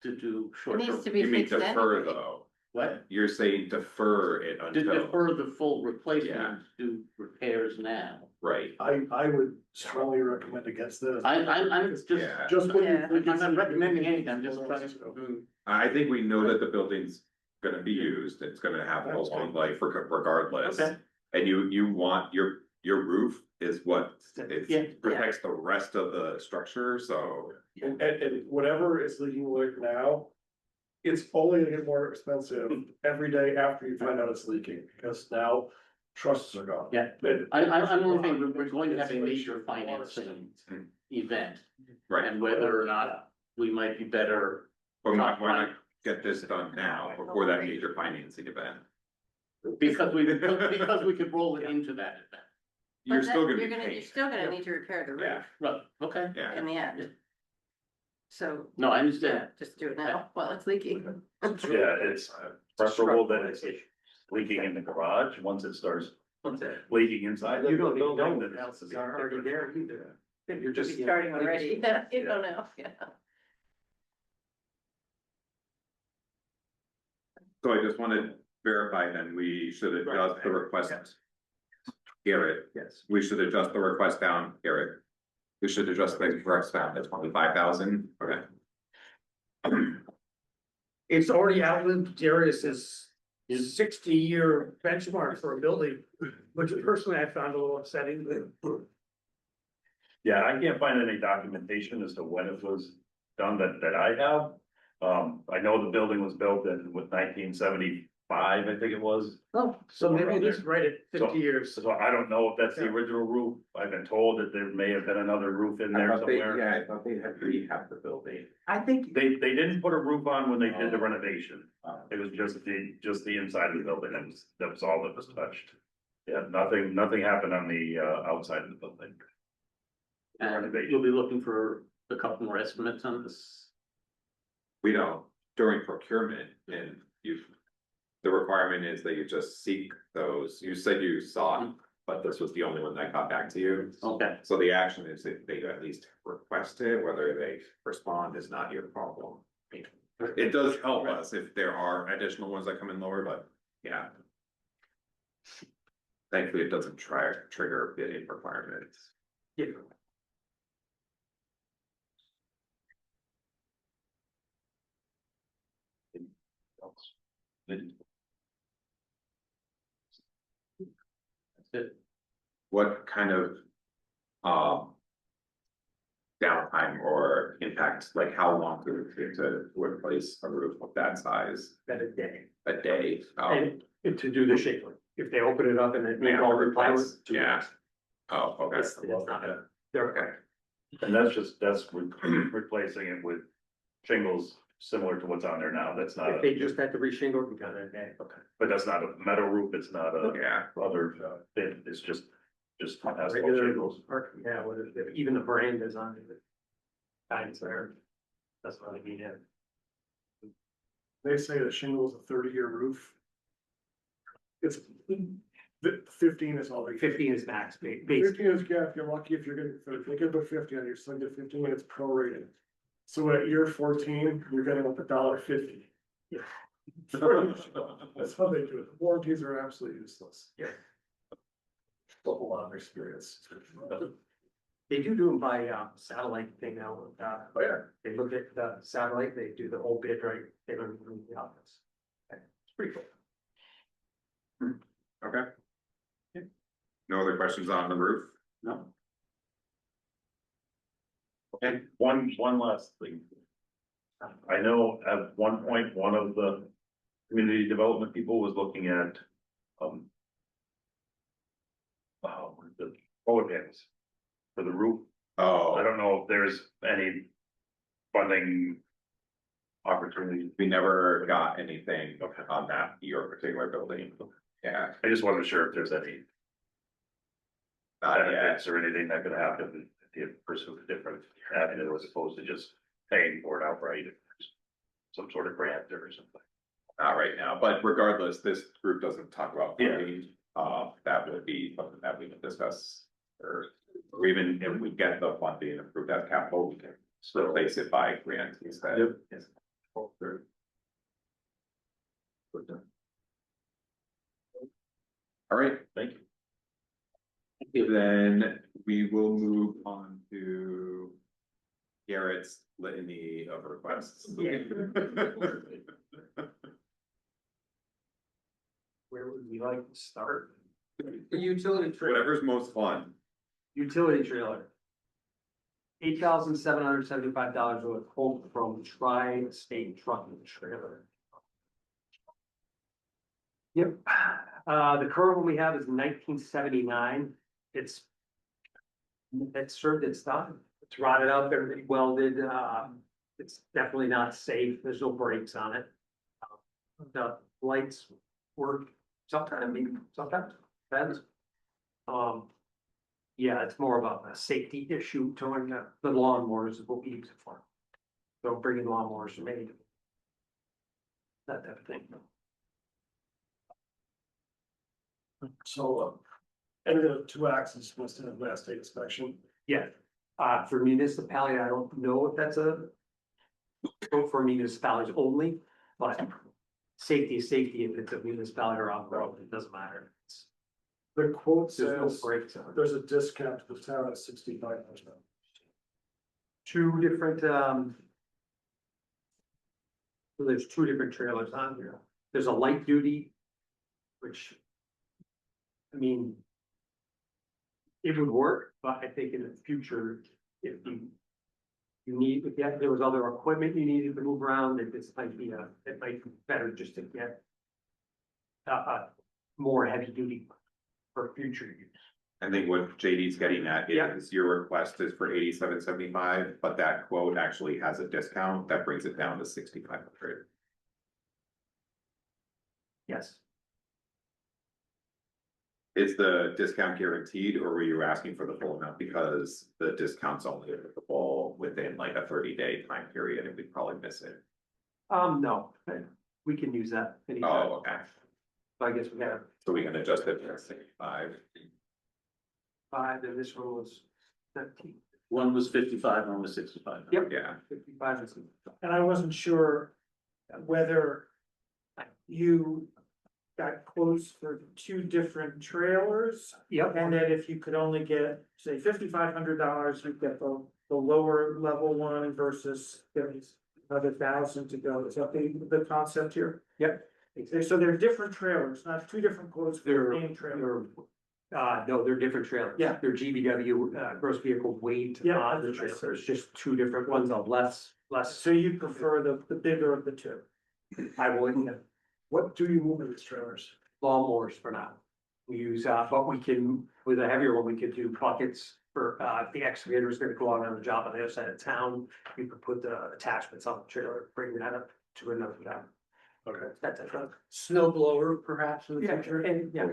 To do It short needs term, to be You mean fixed defer anyway. though, what? you're saying defer it To until, defer the full Yeah. replacement, do repairs now. right, I would strongly recommend against this. I'm just. yeah. Just when Yeah. you. I'm not recommending anything, I'm just trying to. I think we know that the building's gonna be used, it's gonna have a long life regardless. Okay. And you want, your roof is what, Yeah. it protects the rest of the structure, so. And whatever is leaking like now, it's only gonna get more expensive every day after you find out it's leaking, because now trusses are gone. Yeah. And- I'm only thinking, we're going to have a major financing event, Right, and whether or not we might be better. but why not get this done now, before that major financing event? Because we could roll it into that event. You're But still then gonna be you're paying. still gonna need to repair the Yeah. roof Right, okay. Yeah, in the end. So, No, I yeah, understand. just do it now while it's leaking. Yeah, it's preferable that it's leaking in the garage, once it starts leaking inside. You don't the even building, know then what it's- else is already there either. You're just. Starting already, yeah, you don't know, yeah. so I just wanna verify then, we should adjust the request. Garrett, Yes. we should adjust the request down, Garrett. We should adjust the request down to 25,000, okay. It's already outlived Darius's 60-year benchmark for a building, which personally I found a little upsetting. Yeah, I can't find any documentation as to when it was done that I have. I know the building was built in with 1975 I think it was. Oh, so maybe it is right at So- 50 years. So I don't know if that's the Yeah. original roof. I've been told that there may have been another roof in there somewhere. Yeah, I thought they had rehabbed the building. I think, They didn't put a roof on when they did the renovation. Oh. It was just the inside of the building. That was all that was touched. Yeah, nothing happened on the, outside of the building. And you'll be looking for a couple more estimates on this. We don't, during procurement, and the requirement is that you just seek those, you said you saw, but this was the only one that got back to you. Okay. So the action is that they at least request it, whether they respond is not your problem. It does help us if there are additional ones that come in lower, but yeah. Thankfully, it doesn't trigger bidding requirements. Yeah. That's it. What kind of, downtime or impact, like how long do it take to replace a roof of that size? That a day. A day? And to do the shingling, if they open it up and it needs all the plywood. Yeah. Oh, okay. It's not a, they're okay. And that's replacing it with shingles similar to what's on there now. That's not, If they just had to reshingle, we got it a day. okay, but that's not a metal roof. It's not a Yeah, other, it's just asphalt Regular, shingles. or, yeah, what is it, even the brand is on it. Signs there. That's what I mean, yeah. They say the shingle is a 30-year roof. It's, 15 is all they. 15 is max, base. 15 is, yeah, if you're lucky, if you're getting, if you get the 50 on your son, get 15, it's prorated. So at year 14, you're getting up $1.50. Yeah. That's how they do it. Warranties are absolutely useless. Yeah. A lot of experience. They do them by satellite thing now. Oh, yeah. They look at the satellite, they do the whole bid, right? They don't even leave the office. It's pretty cool. okay. No other questions on the roof? No. And one last thing. I know at one point, one of the community development people was looking at, the solar panels for the roof. I Oh, don't know if there's any funding opportunity. we never got anything on that, your particular building. Yeah, I just wasn't sure if there's any not yet. benefits or anything that could happen if you pursue a different avenue as opposed to just paying for it outright. If there's some sort of grant or something. Not right now, but regardless, this group doesn't talk about Yeah. funding. That would be something that we can discuss. Or even if we get the funding and approve that capital, we can replace it by grant instead. Yep. Yes. All right, Thank you. then we will move on to Garrett's litany of requests. Where would we like to start? the utility trailer, Whatever's most fun. Utility trailer. $8,775 with a quote from Tri-State Trucking Trailer. Yep, the current one we have is 1979. It's served its time. It's rotted up, everything welded, it's definitely not safe. There's no brakes on it. The lights work sometimes, maybe sometimes, depends. Yeah, it's more of a safety issue towing the lawnmowers is what we use it for. So bringing lawnmowers to me. That type of thing. So, and the 2 axes listed in last state inspection. Yeah, for municipality, I don't know if that's a quote for municipalities only, but safety is safety. If it's a municipality or on the road, it doesn't matter. The quote There's no says brakes on it. there's a discount to the town at $6,500. Two different, so there's two different trailers on here. There's a light duty, which, I mean, it would work, but I think in the future, if you need, if there was other equipment you needed to move around, it might be better just to get more heavy duty for future use. I think what JD's getting at Yeah. is your request is for 87.75, but that quote actually has a discount that brings it down to 6,500. Yes. Is the discount guaranteed, or were you asking for the full amount because the discount's only applicable within like a 30-day time period and we'd probably miss it? No, we can use that anytime. Oh, okay. So I guess we have So we can adjust it to 65. 5, and this one was 17. One was 55, one was 65. Yep. Yeah. 55 and 65. And I wasn't sure whether you got quotes for two different trailers. Yep. And then if you could only get, say, $5,500, you'd get the lower level one versus another 1,000 to go. Is that the concept here? Yep. So they're different trailers, not two different quotes for They're, the same trailer. no, they're different trailers. Yeah. They're GVW, gross vehicle weight Yeah, on the that's what I trailer. said. There's just two different ones of less, So you prefer the bigger of the two? I would, What do you move in these trailers? lawnmowers for now. We use, but we can, with a heavier one, we could do buckets for, if the excavator is gonna go out on a job on the other side of town. You could put the attachments on the trailer, bring that up to another town. Okay. That's a truck. Snow blower perhaps in the Yeah, future. and, yeah,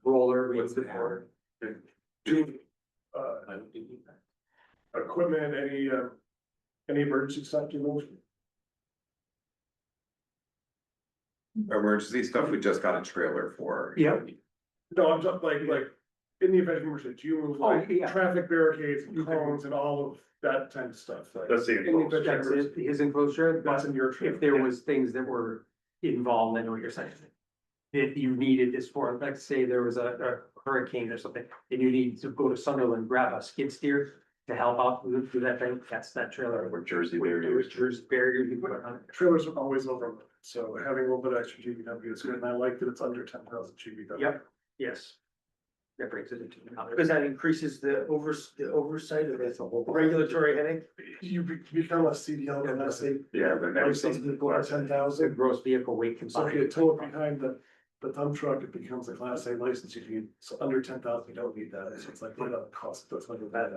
roller, What's the the board. Do, equipment, any emergency stuff you move? Emergency stuff, we just got a trailer for. Yeah. No, I'm just like, in the event of emergency, do you move Oh, like yeah. traffic barricades, cones and all of that kind of stuff? Like, That's the in the event of That's emergency, his enclosure, That's but in your trailer. if there was things that were involved, I know what you're saying. If you needed this for, like say there was a hurricane or something, and you need to go to Sunderland, grab a skid steer to help out with that thing, that's that trailer. Or Jersey Where barriers. Jersey barrier, you put it on. Trailers are always overloaded, so having a little bit of extra GVW is good, and I like that it's under 10,000 GVW. Yep, yes. That brings it into. Because that increases the oversight of That's the a whole. regulatory headache. You become a CDL unless they, Yeah, but license people are 10,000. Gross vehicle weight So if combined. you tow it behind the dump truck, it becomes a class A license, you need, so under 10,000, you don't need that, it's like, right up cost, that's not bad.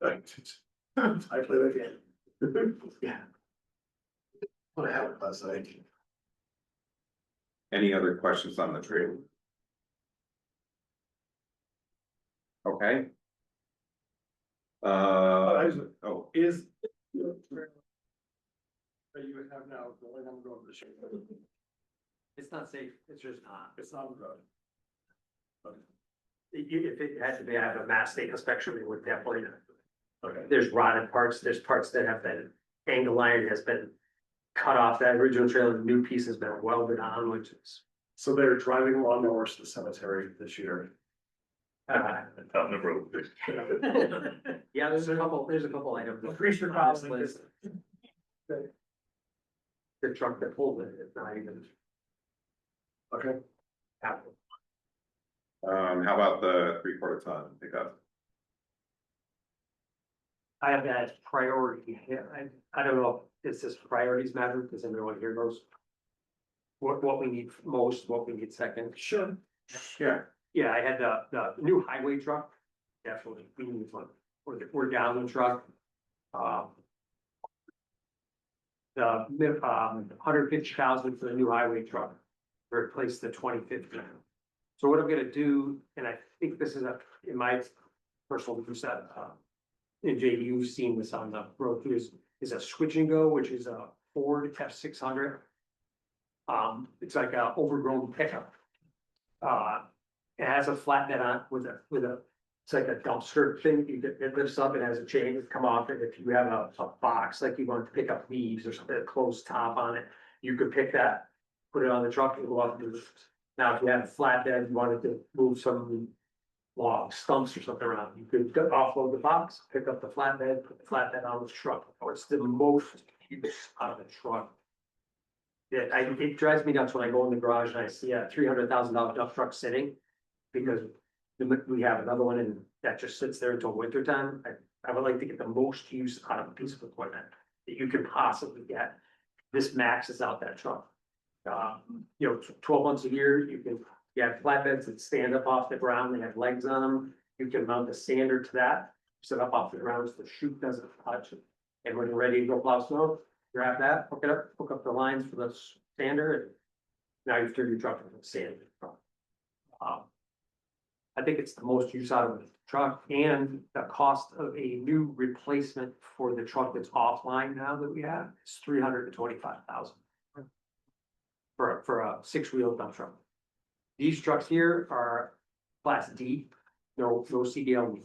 I play that game. Yeah. What happened last night? Any other questions on the trailer? Okay. Oh, Is. That you would have now, the way I'm going to the show. It's not safe, it's just not. It's not a road. If it had to be, I have a mass state inspection, it would definitely. Okay. There's rotted parts, there's parts that have been, angle iron has been cut off that original trailer, the new piece has been welded on, which is. So they're driving lawnmowers to the cemetery this year. Out in the road. Yeah, there's a couple items. Increase your on this costing. list. The truck that pulled it, it's not even. Okay. Apple. how about the 3/4 ton pickup? I have that priority, yeah, I don't know, if this priorities matter, does everyone hear those? What we need most, what we need second? Sure. Yeah. Yeah, I had the new highway truck, definitely, we need one, we're down the truck. The 150,000 for the new highway truck, to replace the 2015. So what I'm gonna do, and I think this is in my personal view set, and JD, you've seen this on the road too, is a switch and go, which is a Ford F600. It's like a overgrown pickup. It has a flatbed on with a, it's like a dumpster thing, it lifts up, it has a chain that come off it, if you have a box, like you want to pick up leaves or something, a closed top on it, you could pick that, put it on the truck and go up and do it. Now, if you had a flatbed, you wanted to move some logs, stumps or something around, you could offload the box, pick up the flatbed, put the flatbed on the truck, or it's the most use out of the truck. Yeah, it drives me nuts when I go in the garage and I see a $300,000 dump truck sitting, because we have another one and that just sits there until winter time. I would like to get the most use out of a piece of equipment that you could possibly get. this maxes out that truck. You know, 12 months a year, you have flatbeds that stand up off the ground, they have legs on them. You can mount a sander to that, set up off the ground so the chute doesn't touch it. And when you're ready to go plow snow, grab that, hook it up, hook up the lines for the sander, and now you've turned your truck into a sander. I think it's the most use out of the truck, and the cost of a new replacement for the truck that's offline now that we have is $325,000. For a 6-wheel dump truck. These trucks here are class D, no CDL.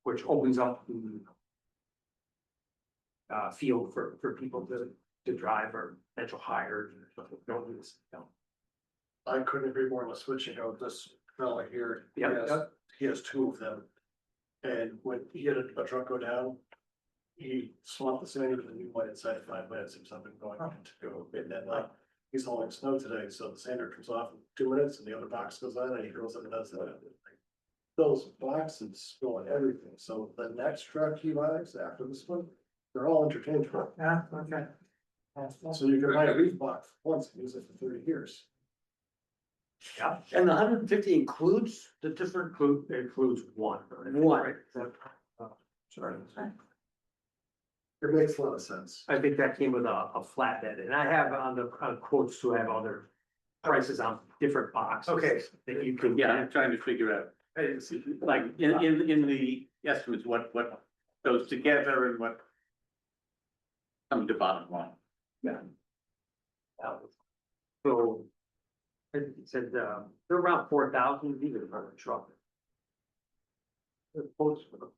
Which opens up the field for people to drive or potential hire. Don't do this. I couldn't agree more on the switching of this fella here. He Yeah, has- yeah. He has 2 of them. And when he had a truck go down, he swapped the sander to the new one inside of 5 minutes or something going on to go. And then he's hauling snow today, so the sander comes off in 2 minutes and the other box goes on and he goes up and does that. Those boxes go on everything. So the next truck he buys after this one, they're all interchangeable. Yeah, okay. So you can buy a leaf box once and use it for 30 years. Yeah, And the 150 includes the different, includes one. One. Sorry. It makes a lot of sense. I think that came with a flatbed, and I have on the quotes to have other prices on different boxes. Okay. That you can, yeah, I'm trying to figure out, like, in the estimates, what goes together and what comes to bottom line. So. It said, they're around 4,000 even for a truck. The quotes for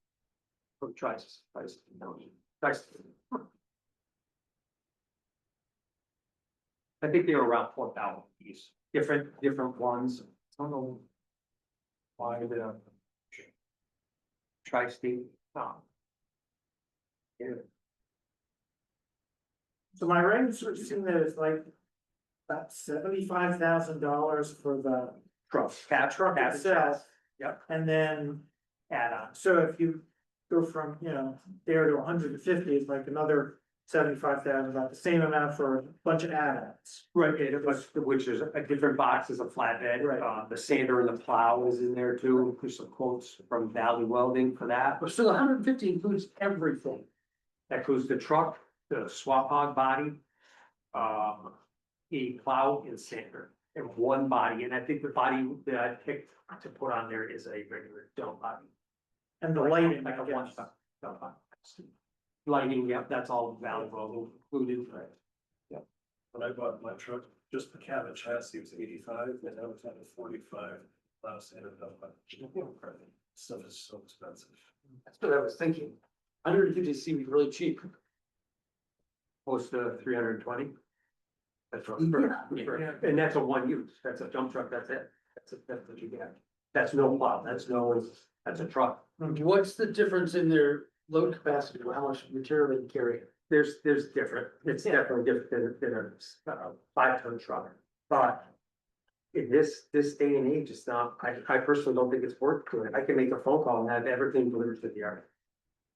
prices. I think they were around 4,000 piece, different ones. I don't know. Why the. Tri-state. Yeah. So my range sort of seen that it's like about $75,000 for the Truck. truck itself. Yep. And then, Add-on. so if you go from, there to 150, it's like another 75,000, about the same amount for a bunch of add-ons. Right, which is a different box as a flatbed. Right. The sander and the plow is in there too. There's some quotes from Valley Welding for that. So the 150 includes Everything. That includes the truck, the swap hog body, a plow and sander in one body. And I think the body that I picked to put on there is a regular dump body. And the lighting, Like a I one guess. dump body. Lighting, yep, that's all Valley Welding included. When I bought my truck, just the cabin chassis was 85, and I was at 45. Last ended up, stuff is so expensive. That's what I was thinking. 150 seemed really cheap. Close to 320. That's right. Yeah. And that's a one use, that's a dump truck, that's it, that's what you get. That's no plow, that's a truck. What's the difference in their load capacity, how much material they can carry? There's different, it's definitely different than a 5-ton truck, but. In this day and age, it's not, I personally don't think it's worth doing it, I can make a phone call and have everything delivered to the yard.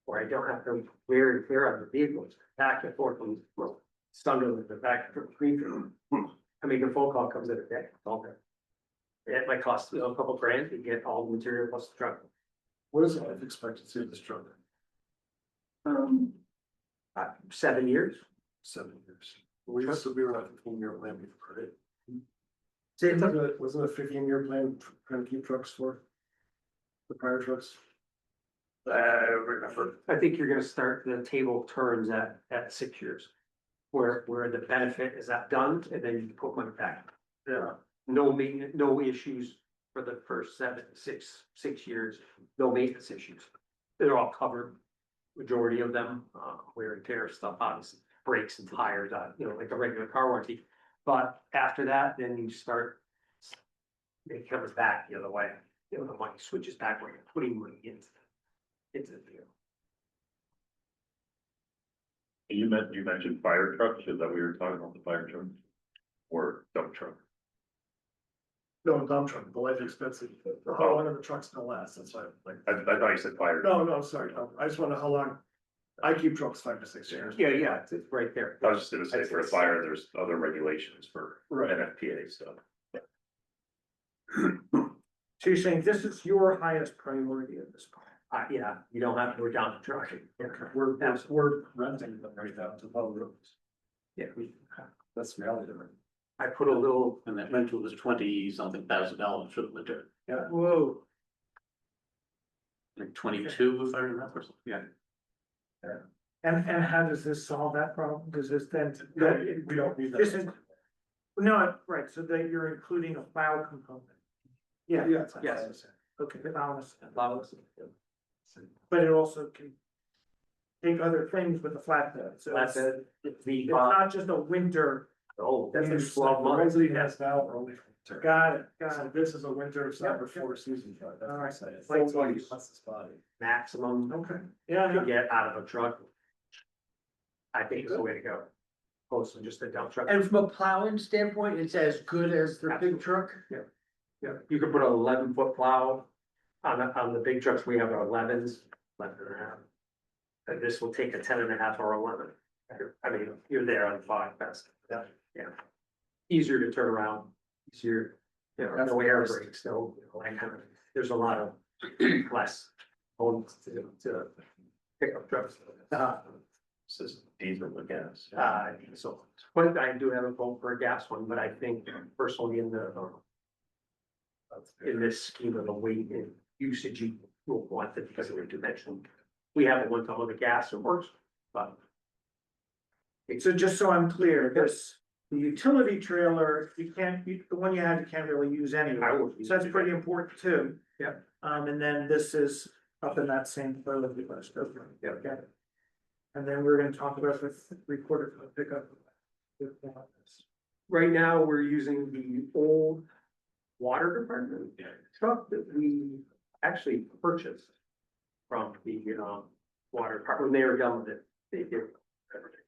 Or I don't have to wear and tear on the vehicles, back and forth from Sunderland to back from Greenfield. I make a phone call, comes in a day, it's all there. It might cost a couple grand to get all the material plus the truck. What is the life expectancy of this truck? 7 years. 7 years. We used to be around a 15-year plan before, right? Same Wasn't it a 15-year plan trying to keep trucks for? The prior trucks? remember. I think you're gonna start, the table turns at 6 years. Where the benefit is that done, and then you put money back. No maintenance, no issues for the first 6 years, no maintenance issues. They're all covered, majority of them, wear and tear stuff, obviously, brakes and tires, like a regular car warranty. But after that, then you start, it comes back the other way, the money switches back where you're putting money into the deal. You mentioned fire trucks, is that what you were talking about, the fire truck? Or dump truck? No, dump truck, the life expectancy, how long are the trucks gonna last, that's why, like. I thought you said fire. No, sorry, no, I just wonder how long I keep trucks 5 to 6 years. Yeah, it's right there. I was just gonna say, for a fire, there's other regulations for Right. NFPA stuff. So you're saying this is your highest priority at this point? Yeah, you don't have to go down the truck. We're renting them right now to public roads. Yeah, That's reality, right? I put a little, and that rental was $20-something thousand for the winter, Whoa. like 22 if I remember. Yeah. And how does this solve that problem? Does this then? We don't need that. This is, no, right, so that you're including a plow component. Yeah. Yes. Okay, balance. Allows- But it also can take other things with the flatbed, so it's Flatbed, it's not just a winter. Oh, That's that's a 12 The ones months. that he has now are only for winter. Got it, So got it. this is a winter, summer, Yep, yep. 4 season truck. That's what I'm saying. Like Full body these. plus this body. Maximum Okay, you yeah, can get out of a truck. I think is the way to go. Close to just a dump truck. And from a plowing standpoint, it's as good as the big truck? Yeah, you could put an 11-foot plow on the big trucks, we have our 11s, 11.5. And this will take a 10.5 or 11. I mean, you're there on 5 best. Yeah. Easier to turn around, easier, no air brakes, no, that kind of, there's a lot of less homes to pick up trucks. This is diesel or gas. So, but I do have a vote for a gas one, but I think personally in this scheme of the weight and usage, you will want it because of the dimension. We have one ton of the gas, it works, but so just so I'm clear, the utility trailer, the one you have, you can't really use anyway. I will. So that's pretty important too. Yeah. And then this is up in that same toilet list, okay. Yeah. Okay. And then we're gonna talk about the 3/4 ton pickup. right now, we're using the old water department truck that we actually purchased from the water department. When they were done with it, they did.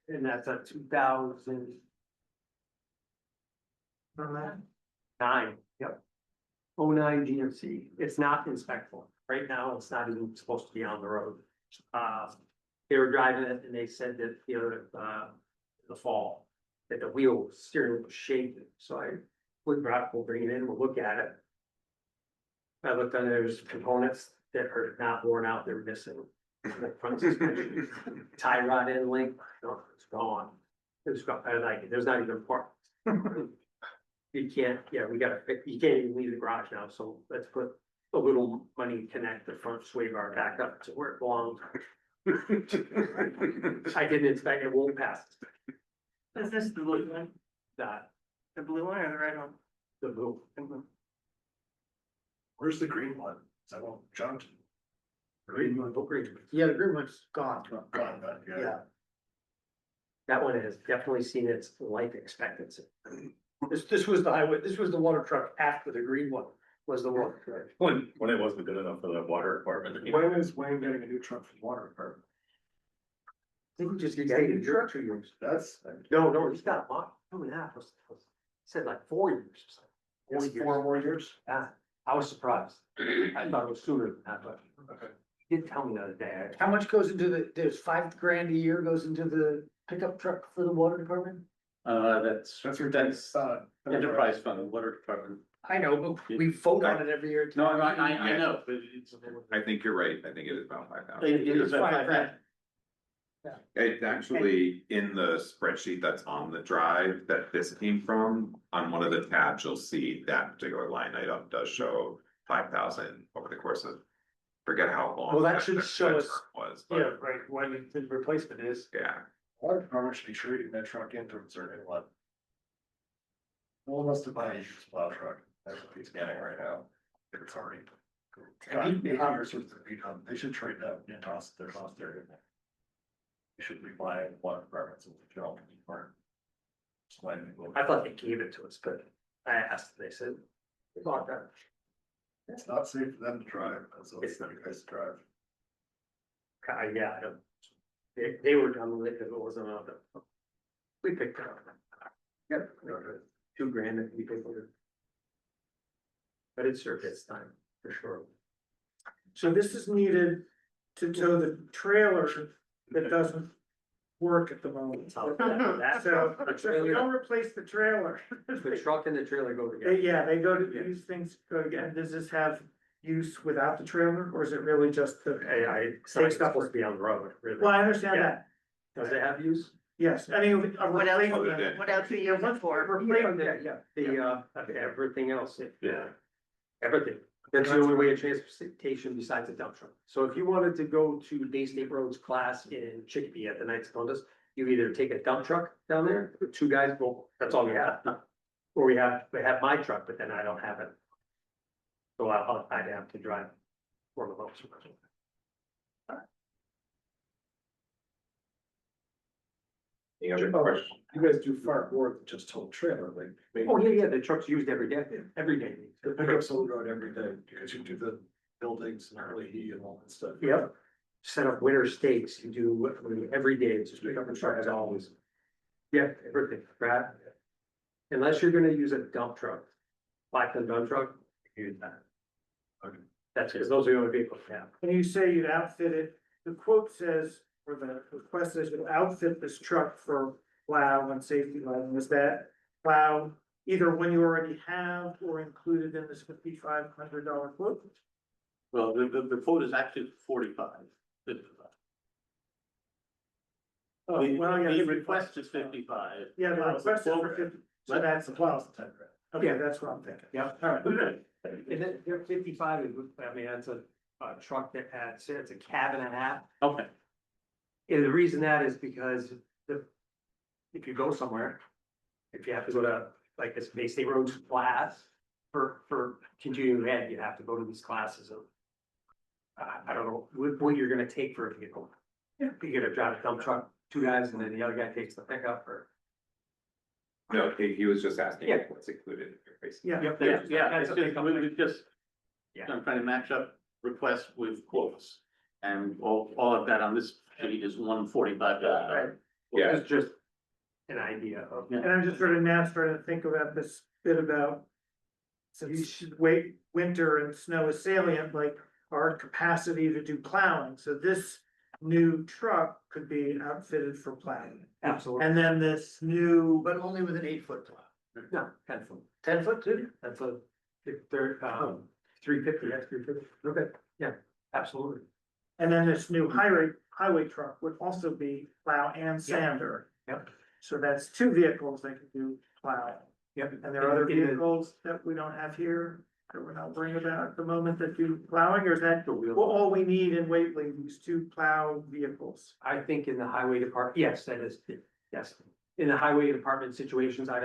And that's a 2009. Yep. 09 GMC. It's not inspectable. Right now, it's not even supposed to be on the road. They were driving it and they said that, the fall, that the steering wheel was shaking. So we'll bring it in, we'll look at it. I looked on, there's components that are not worn out, they're missing. The front suspension, tie rod end link, no, it's gone. It's gone, there's not even parts. You can't, we gotta fix, you can't even leave the garage now, so let's put a little money, connect the front sway bar back up to where it belongs. I didn't inspect, it won't pass. Is this the blue one? That, The blue one or the red one? the blue. Where's the green one? Is that one junked? Green one, green. Yeah, the green one's gone. Gone, but yeah. That one has definitely seen its life expectancy. This was the highway, this was the water truck after the green one was the water truck. When it wasn't good enough for the water department. When is Wayne getting a new truck for the water department? I think we just get a new truck 2 years. That's. No, he's got a lot, 2.5, said like 4 years. It's 4 years. 4 more years? Yeah, I was surprised. I thought it was sooner than that, but Okay. he did tell me the other day. How much goes into there's $5,000 a year goes into the pickup truck for the water department? That's That's enterprise fund, water department. I know, but we vote on it every year. No, I know, but it's. I think you're right. I think it is about 5,000. It is about $5,000. It's actually in the spreadsheet that's on the drive that this came from. On one of the tabs, you'll see that particular line item does show 5,000 over the course of, forget how long. Well, that should show us- term Was, Yeah, but right, when the replacement is. yeah, Water department should be trading that truck into a certain what? No one wants to buy a used plow truck. That's what he's getting right now. It's already. got 8 years worth of beat on. They should trade that and toss their cost there. You should be buying water departments and the job. I thought they gave it to us, but I asked, they said, they bought that. It's not safe for them to drive, so It's it's not not. you guys to drive. Yeah, I don't. They were done with it because it wasn't on the. We picked it up. Yep. $2,000 if we paid for it. But it served its time, for sure. So this is needed to tow the trailer that doesn't work at the moment. So if we don't replace the trailer. The truck and the trailer go together. Yeah, they go to, these things go again. Does this have use without the trailer, or is it really just the? It's not supposed to be on the road, really. Well, I understand that. Does it have use? Yes, I mean, a What else, replacement. what else are you using for? Replacement, yeah. Everything else, Yeah. everything. That's the only way of transportation besides a dump truck. So if you wanted to go to Bay State Roads class in Chicopee at the Knights of Columbus, you either take a dump truck down there, or two guys, well, that's all we have. Or we have my truck, but then I don't have it. So I'd have to drive one of those. Any other questions? You guys do far more than just tow trailer, like. maybe Oh, yeah, the truck's used every day, every day. The pickups on the road every day, because you do the buildings and early and all that stuff. Yep. Set up winter stakes, you do every day, it's just pick up and truck as always. Yeah, everything, right? Unless you're gonna use a dump truck, 5 ton dump truck, use that. Okay. That's because those are the only vehicles we have. When you say you'd outfit it, the quote says, or the request says you'll outfit this truck for plow and safety lighting. Is that plow either one you already have or included in this $5,500 quote? Well, the quote is actually 45. Oh, well, yeah. The request is 55. Yeah, the request is for 50, so that's The plow's the 10 grand. okay, that's what I'm thinking. Yeah. All right. And then they're 55, I mean, that's a truck that has, it's a cab and a half. Okay. And the reason that is because if you go somewhere, if you have to go to like this Bay State Roads class for continuing ed, you have to go to these classes of. I don't know what you're gonna take for a vehicle. Yeah. You're gonna drive a dump truck, 2 guys, and then the other guy takes the pickup or. No, he was just asking Yeah. what's included in your price. Yeah. Yeah, it's just, we just, Yeah. I'm trying to match up requests with quotes. And all of that on this sheet is $145. Right. Yeah. It's just an idea of. Yeah. And I'm just sort of now starting to think about this bit about. Since wait, winter and snow is salient, like our capacity to do plowing, so this new truck could be outfitted for plowing. Absolutely. And then this new, But only with an 8-foot plow. No, 10 foot. 10-foot too? That's a, they're, 350, that's 350. Okay, yeah, absolutely. and then this new highway truck would also be plow and sander. Yep. So that's 2 vehicles that can do plow. Yep. And there are other In the- vehicles that we don't have here, that we're not worrying about at the moment that do plowing, or is that The wheel. well, all we need in Whately, these 2 plow vehicles? I think in the highway department, yes, that is, yes. In the highway department situations, I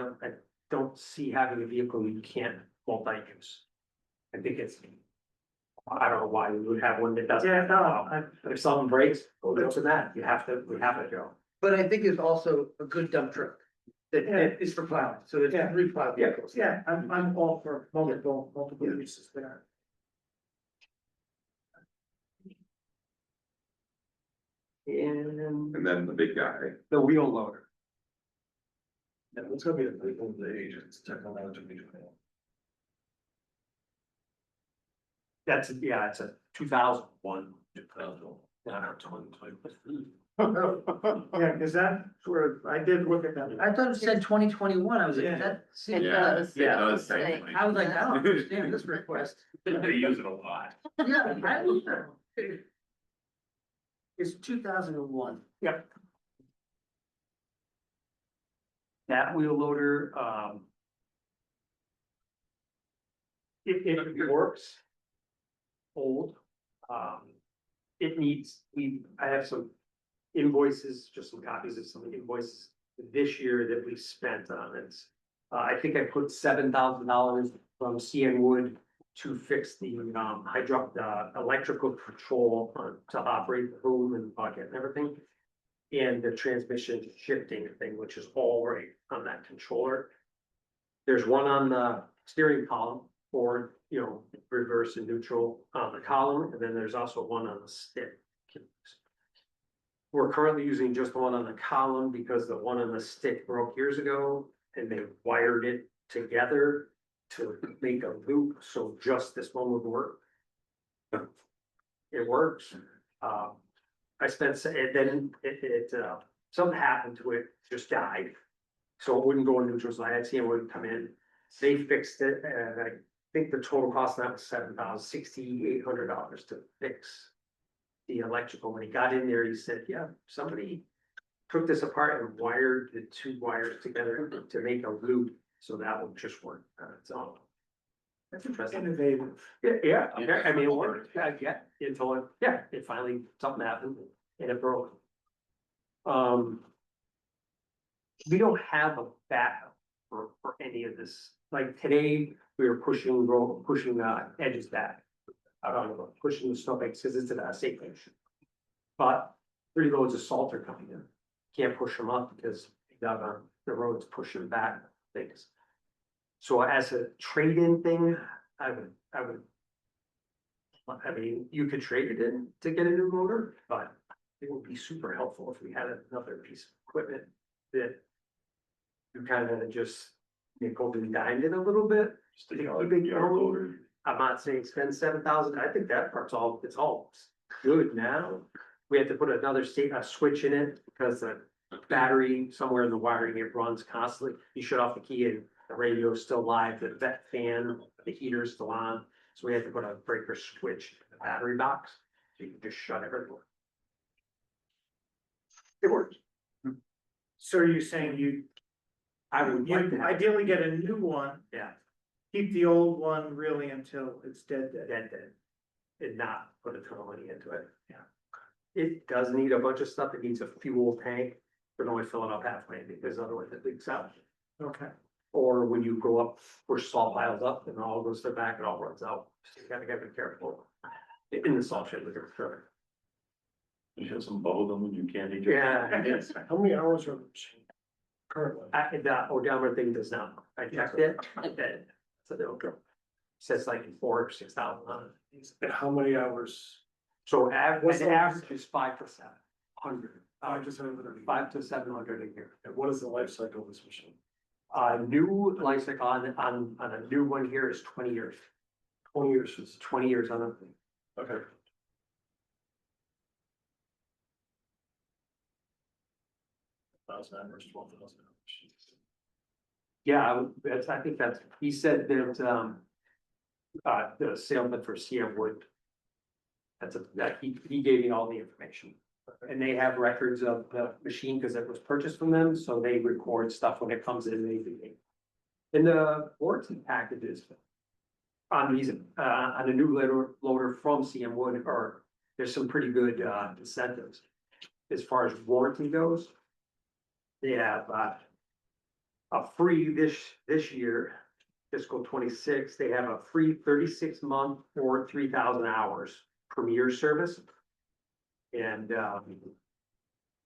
don't see having a vehicle you can't multi-use. I think it's. I don't know why we would have one that doesn't. Yeah, no, If something breaks, go to that, we have to go. But I think it's also a good dump truck. That is for plowing, so Yeah. there's 3 plow vehicles. yeah, I'm all for multiple uses there. And And then the big guy. the wheel loader. Yeah, it's gonna be the agents, technology. That's, yeah, it's a 2001. Yeah, cause that sort of, I did look at that. I thought it said 2021, I was like, Yeah. that. It Yeah, does. it does say Say- 20. I was like, I don't understand this request. They use it a lot. Yeah, I don't know. It's 2001. Yep. That wheel loader, it works. Old, it needs, I have some invoices, just some copies of some invoices this year that we spent on it. I think I put $7,000 from CN Wood to fix the electrical control to operate the boom and bucket and everything. And the transmission shifting thing, which is all right on that controller. There's one on the steering column for, reverse and neutral on the column, and then there's also one on the stick. We're currently using just the one on the column because the one on the stick broke years ago and they wired it together to make a loop, so just this one would work. It works. I spent, and then something happened to it, just died. So it wouldn't go in neutral, so I had CM come in, they fixed it, and I think the total cost of that was $6,800 to fix the electrical. When he got in there, he said, yeah, somebody took this apart and wired the two wires together to make a loop, so that would just work on its own. That's interesting. Innovative. Yeah, okay, I mean, it worked, yeah, until, it finally, something happened and it broke. We don't have a backup for any of this, like today, we were pushing edges back. Pushing the snowbanks, because it's a safe issue. But 3 loads of salt are coming in, can't push them up because the roads pushing back things. So as a trade-in thing, I mean, you could trade it in to get a new motor, but it would be super helpful if we had another piece of equipment that you kind of just nickel and dimed it a little bit. Just a yard loader. I'm not saying spend 7,000, I think that part's it's all good now. We had to put another switch in it because the battery somewhere in the wiring, it runs constantly. You shut off the key and the radio is still live, the vet fan, the heater's still on. So we had to put a breaker switch in the battery box, so you can just shut everything. It works. So are you saying I would like you to have ideally get a new one, yeah, keep the old one really until it's dead? dead, and not put a ton of money into it, yeah. It does need a bunch of stuff, it needs a fuel tank, but only fill it up halfway, because otherwise it leaks out. Okay. Or when you go up, push salt piles up and all goes to the back, it all runs out, so you gotta be careful. In the salt shed, with sure. You have some bubble gum and you candy. Yeah, yes. How many hours are currently? The odometer thing does not, I checked it, so they'll go. Says like 4,000 or 6,000 on it. And how many hours? So What's the the- average is 5 to 700. 5 to 700. 5 to 700 a year. And what is the life cycle of this machine? New life cycle on a new one here is 20 years. 20 years. Is 20 years on a thing. okay. $1,000 hours, 12,000 hours. Yeah, I think that's, he said that, the salesman for CM Wood. He gave me all the information. And they have records of the machine because it was purchased from them, so they record stuff when it comes in, and the warranty packages. On these, on a new loader from CM Wood, or there's some pretty good, incentives. As far as warranty goes. They have, a free this year, fiscal 26, they have a free 36-month or 3,000 hours premier service. And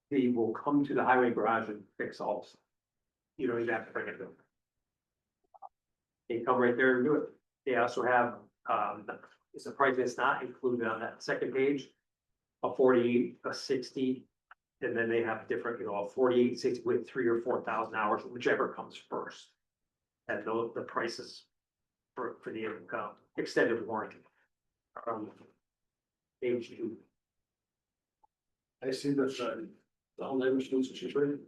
they will come to the highway garage and fix all this. You don't even have to bring it to them. They come right there and do it. They also have, it's a price that's not included on that second page, a 48, a 60. And then they have different, a 48, 60 with 3,000 or 4,000 hours, whichever comes first. And the prices for the extended warranty. Page 2. I see that the Hyundai machine's cheaper.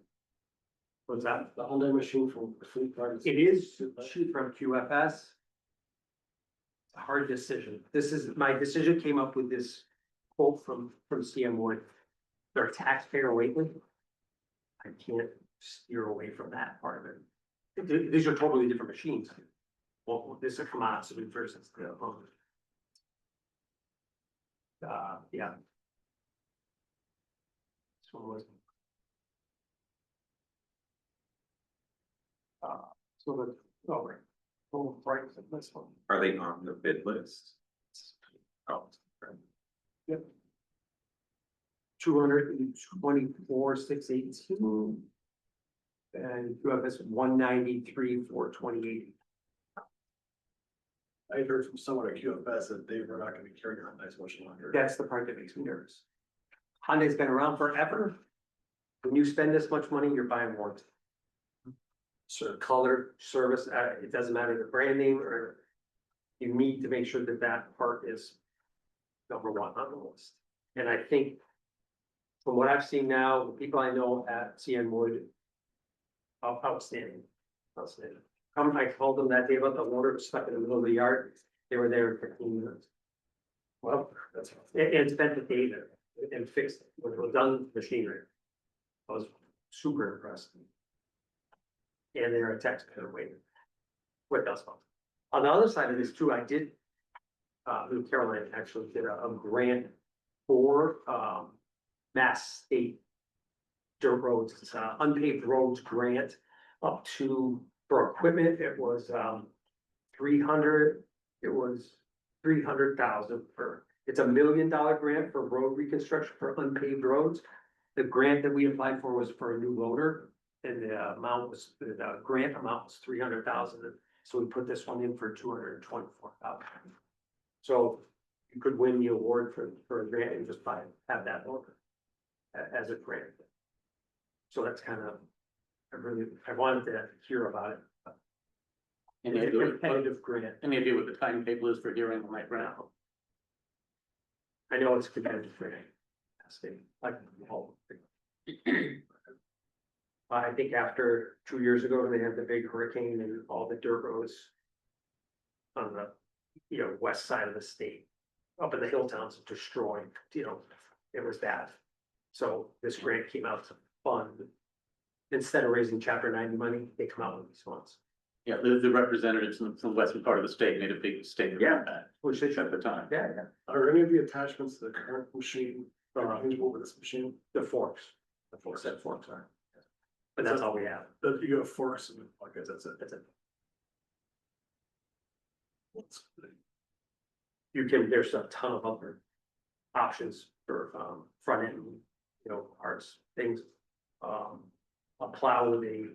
What's that? The Hyundai machine from Fleet Cars. It is cheap from QFS. It's a hard decision. My decision came up with this quote from CM Wood. They're taxpayer Whately. I can't steer away from that part of it. These are totally different machines. Well, this is from Absolute versus the yeah. This one was. So the, oh, right. Oh, right, this one. Are they on the bid list? Oh, right. Yep. 224, 682. And QFS 193, 428. I heard from someone at QFS that they were not gonna be carrying Hyundai's much longer. That's the part that makes me nervous. Hyundai's been around forever. When you spend this much money, you're buying warranty. So color, service, it doesn't matter the brand name, or you need to make sure that that part is number one on the list. And I think from what I've seen now, the people I know at CN Wood. Outstanding, outstanding. I told them that day about the water stuck in the middle of the yard, they were there in 15 minutes. Well, that's, and spent the day there and fixed it, when it was done with machinery. I was super impressed. And they're a taxpayer waiting. What else? On the other side of this too, I did. New Caroline actually did a grant for Mass State. Dirt roads, it's an unpaved roads grant up to, for equipment, it was 300, it was 300,000 for, it's $1 million grant for road reconstruction for unpaved roads. The grant that we applied for was for a new loader, and the amount was, the grant amount was 300,000. So we put this one in for 224,000. So you could win the award for a grant and just have that loader as a grant. So that's kind of, I wanted to hear about it. Any It's a idea, competitive grant. any idea what the timetable is for hearing on that grant? I know it's a competitive grant. Like, I think after 2 years ago, they had the big hurricane and all the dirt roads on the, west side of the state, up in the hill towns destroyed, it was bad. So this grant came out to fund, instead of raising chapter 90 money, they come out with these funds. Yeah, the representatives from the western part of the state made a big statement Yeah. about that, Which they at should, the time. yeah, Are any of the attachments to the current machine, interchangeable with this machine? the forks, set forks are. But that's all we have. That you have forks and buckets, that's it. That's it. There's a ton of other options for front end, parts, things. A plow with a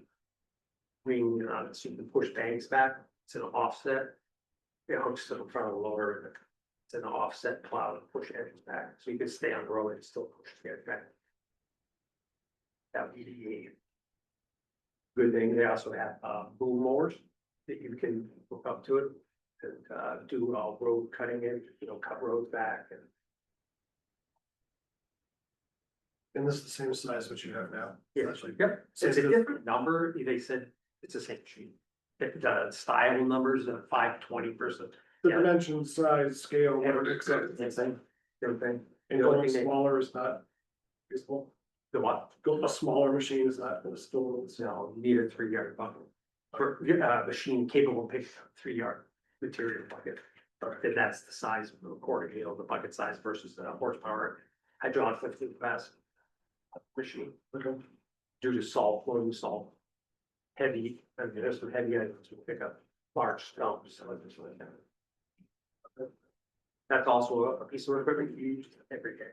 wing, so you can push banks back, it's an offset. It hooks to the front of the loader, and it's an offset plow to push edges back, so you can stay on the road and still push the edge back. That would be a good thing. They also have boom mowers that you can hook up to it and do road cutting in, cut roads back and. And this is the same size what you have now? Yeah, Essentially. yep, So it's a the- different number, they said it's the same machine. The style numbers are 520 versus. The Yeah. dimension, size, scale, whatever, except, Same thing, same thing. and The only going thing they- smaller is not useful. The what? Go a smaller machine is not, it's still. No, need a 3 yard bucket. For machine capable of picking up 3 yard material bucket. And that's the size of the quarter, the bucket size versus the horsepower hydraulic lifting capacity. Machine. Due to salt, loading salt. Heavy, there's some heavy items to pick up large stones, some of this like that. That's also a piece of equipment used every day.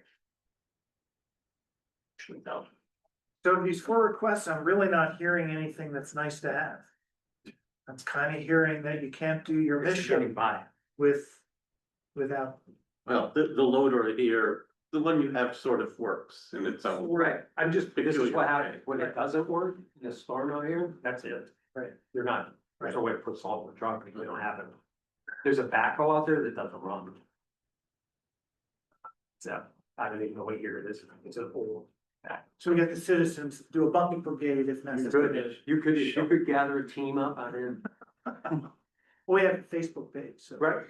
So these 4 requests, I'm really not hearing anything that's nice to have. I'm kind of hearing that you can't do your It's getting mission by. without. Well, the loader here, the one you have sort of works in its own. Right, I'm just, this is what Peculiar. happens, when it doesn't work, in a storm out here, that's it. Right. You're not, there's no way to put salt in the truck, because we don't have it. There's a backhoe out there that doesn't run. So, I don't even know what year it is, it's an old. So we get the citizens do a bucket brigade if necessary. You could gather a team up on it. We have a Facebook page, so. Right.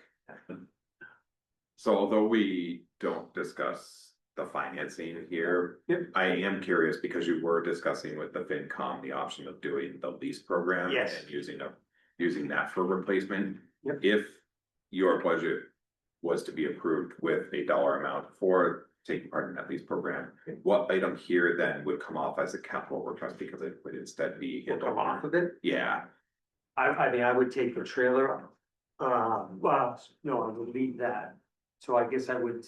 So although we don't discuss the financing here. Yep. I am curious because you were discussing with the FinCom, the option of doing the lease program. Yes. And using that for replacement. Yep. If your budget was to be approved with a dollar amount for taking part in that lease program, what item here then would come off as a capital request because it would instead be. We'll come off of it. Yeah, I mean, I would take the trailer, well, no, I would leave that, so I guess I would,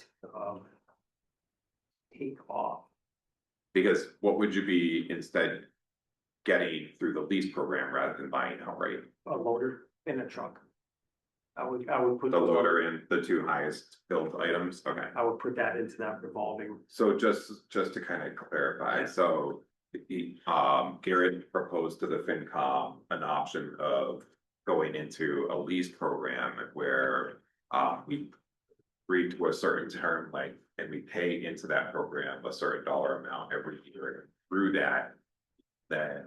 take off. because what would you be instead getting through the lease program rather than buying outright? A loader and a truck. I would put. The loader and the 2 highest billed items, okay. I would put that into that revolving. So just to kind of clarify, Yeah. so. Garrett proposed to the FinCom an option of going into a lease program where we agreed to a certain term length and we pay into that program a certain dollar amount every year. Through that, then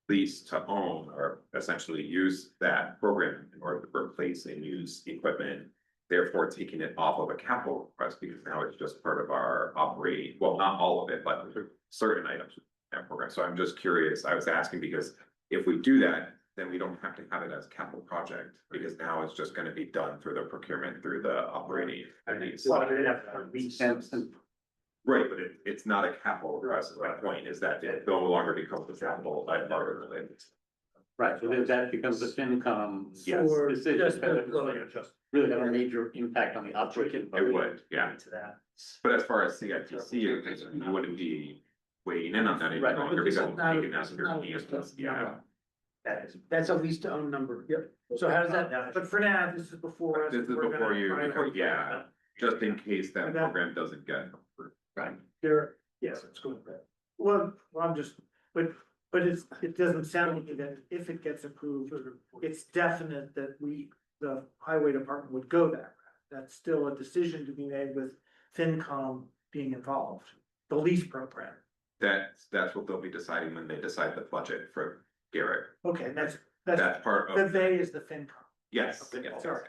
lease to own or essentially use that program in order to replace and use equipment. Therefore, taking it off of a capital request because now it's just part of our operating, well, not all of it, but certain items in that program. So I'm just curious, I was asking because if we do that, then we don't have to have it as a capital project because now it's just gonna be done through the procurement, through the operating. entities. Well, I mean, at least. Right, but it's not a capital request, my point is that it no longer becomes a capital part of it. Right, so then that becomes the FinCom. Yes. For Decision, just but it the- really have a major impact on the operating. It budget. would, yeah, To that. but as far as CIPC, you wouldn't be weighing in on that any Right, longer but this because is it's not- taken out this of is your not needs, just a yeah. number. That's a lease to own number. Yep. So how does that, but for now, this is before us. This is We're before gonna you, try to- yeah, just in case that And that- program doesn't get approved. Right. There, yes, it's going to. Well, I'm just, but it doesn't sound like that if it gets approved, it's definite that the highway department would go that route. That's still a decision to be made with FinCom being involved, the lease program. That's what they'll be deciding when they decide the budget for Garrett. Okay, and that's, That's part the of, they is the FinCom. yes, Okay, yes, sorry.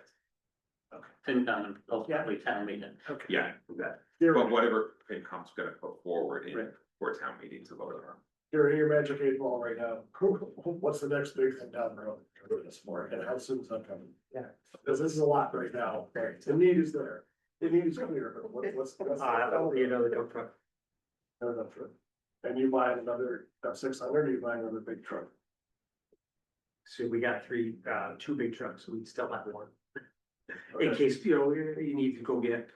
Okay, FinCom and ultimately town meeting. okay. yeah, There- but whatever FinCom's gonna put forward in Right. for town meeting to vote on. You're in your magic 8 ball right now. What's the next big thing down the road? This more, and how soon is that coming? Yeah. Because this is a lot right now. The need is there. The need is clear, but what's? You know, the dump truck. No, no, true. And you buy another 600, or you buy another big truck? So we got two big trucks, so we still have one. In Okay. case, you know, you need to go get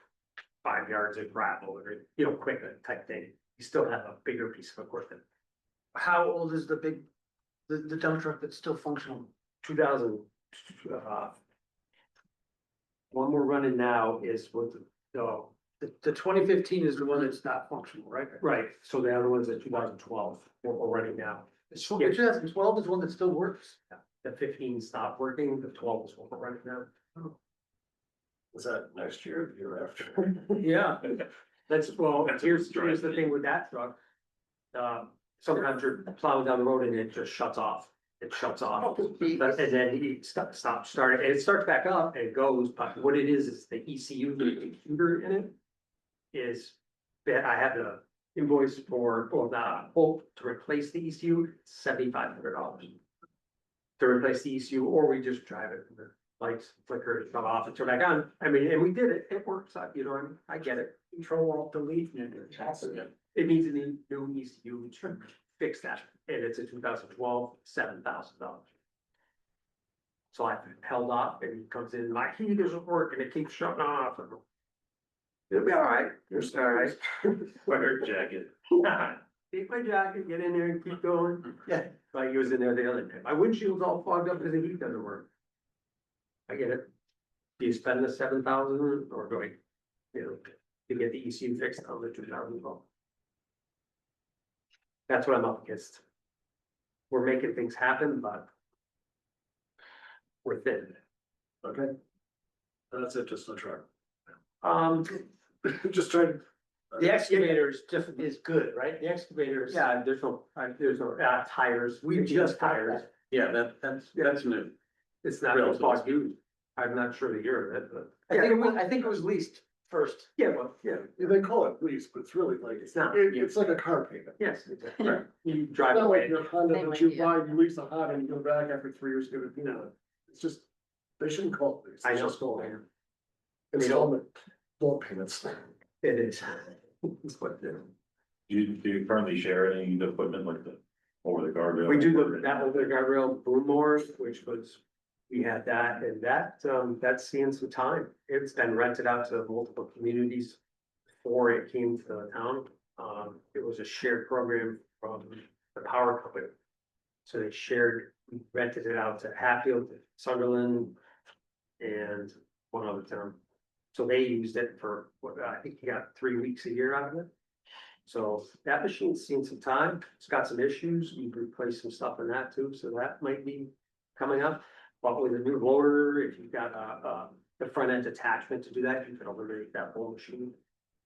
5 yards of gravel or, you know, quick type thing. You still have a bigger piece of equipment. How old is the dump truck that's still functional? 2000. One we're running now is with The 2015 is the one that's not functional, right? right, so the other one's at 2012, what we're running now. The 2012 is one that still works. The 15 stopped working, the 12 is what we're running now. Is that next year, or the year after? Yeah, here's the thing with that truck. Sometimes you're plowing down the road and it just shuts off. It shuts off. And then it stops, start, and it starts back up and it goes, but what it is the ECU, the computer in it. Is that I have the invoice for, to replace the ECU, $7,500. To replace the ECU, or we just drive it, the lights flicker, shut off and turn back on. I mean, and we did it, it works, you know, I get it. Control Alt Delete. It needs a new ECU to fix that, and it's a 2012, $7,000. So I held off and he comes in, my heat doesn't work and it keeps shutting off. It'll be all right, it's all right. Wear a jacket. Take my jacket, get in there and keep going. Yeah, like he was in there the other day. My windshield's all fogged up because the heat doesn't work. I get it. Do you spend the 7,000 or do I, you know, to get the ECU fixed on the 2012? That's what I'm up against. We're making things happen, but we're thin. Okay. That's it, just the truck. Um, Just trying. The excavator is good, right? The excavator is. yeah, there's no tires. We just got tires. that. Yeah, that's new. It's not Real a spot used. I'm not sure the year of it, but. I think it was leased first. Yeah, well, yeah, They call it lease, but it's really like, it's not. it's like a car payment. Yes, exactly. Yeah. You It's drive not like away. your Honda Same that you idea. buy, you lease a Honda and you go back after 3 years, give it, you know, it's just, they shouldn't call it lease. I It's know. just called installment, loan payments. It is. It's what it is. Do you currently share any equipment like the over the guardrail? We do that over the guardrail boom mowers, which was, we had that, and that's seeing some time. It's been rented out to multiple communities before it came to the town. It was a shared program from the power company. So they shared, rented it out to Hatfield, Sunderland, and one other town. So they used it for, I think you got 3 weeks a year out of it. So that machine's seen some time, it's got some issues, we've replaced some stuff in that too, so that might be coming up. But with a new loader, if you've got the front end attachment to do that, you can eliminate that whole machine.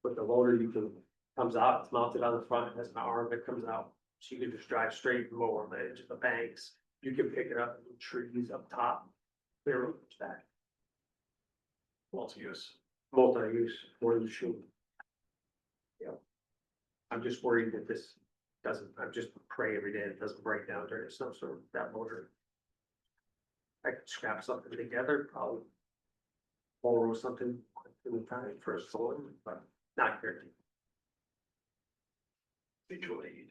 with the loader, you can, comes out, it's mounted on the front, it has an arm that comes out. So you can just drive straight from lower the edge of the banks, you can pick it up in trees up top, clear road back. Multi-use. Multi-use for the machine. Yeah. I'm just worried that this doesn't, I just pray every day it doesn't break down during a snowstorm, that motor. I could scrap something together, probably. Borrow something in the time for a solar, but not guaranteed. Mutual aid.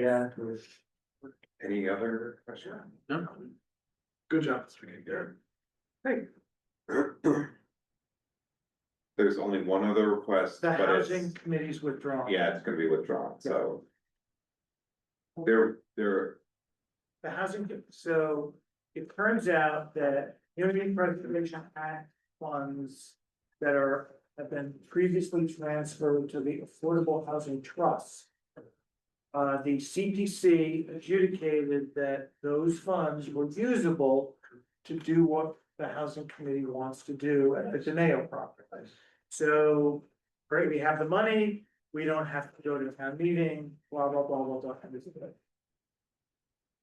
Yeah. Any other question? No. Good job. There's only one other request, The but it's, housing committee's withdrawn. yeah, it's gonna be withdrawn, so. There, The housing, so it turns out that Community Preservation Act funds that have been previously transferred to the Affordable Housing Trust. The CPC adjudicated that those funds were usable to do what the housing committee wants to do at the Teneo property. So, great, we have the money, we don't have to go to town meeting, blah, blah, blah, blah, blah.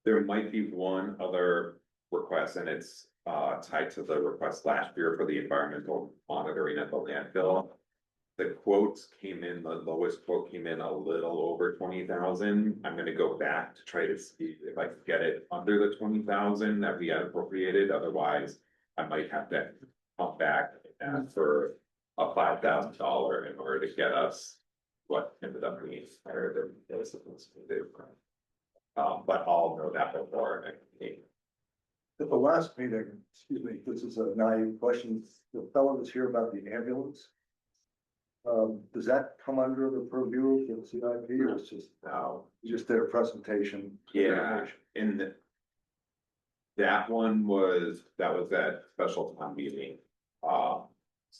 there might be one other request, and it's tied to the request last year for the environmental monitoring at the landfill. The quotes came in, the lowest quote came in a little over 20,000. I'm gonna go back to try to see if I can get it under the 20,000 that we had appropriated, otherwise. I might have to come back and ask for a $5,000 in order to get us what ended up being higher than it was supposed to do. But I'll know that before next meeting. At the last meeting, excuse me, this is a naive question, the fellow was here about the ambulance. Does that come under the purview of the CIP or it's just, Now, just their presentation? yeah, in the. That one was, that was that special town meeting.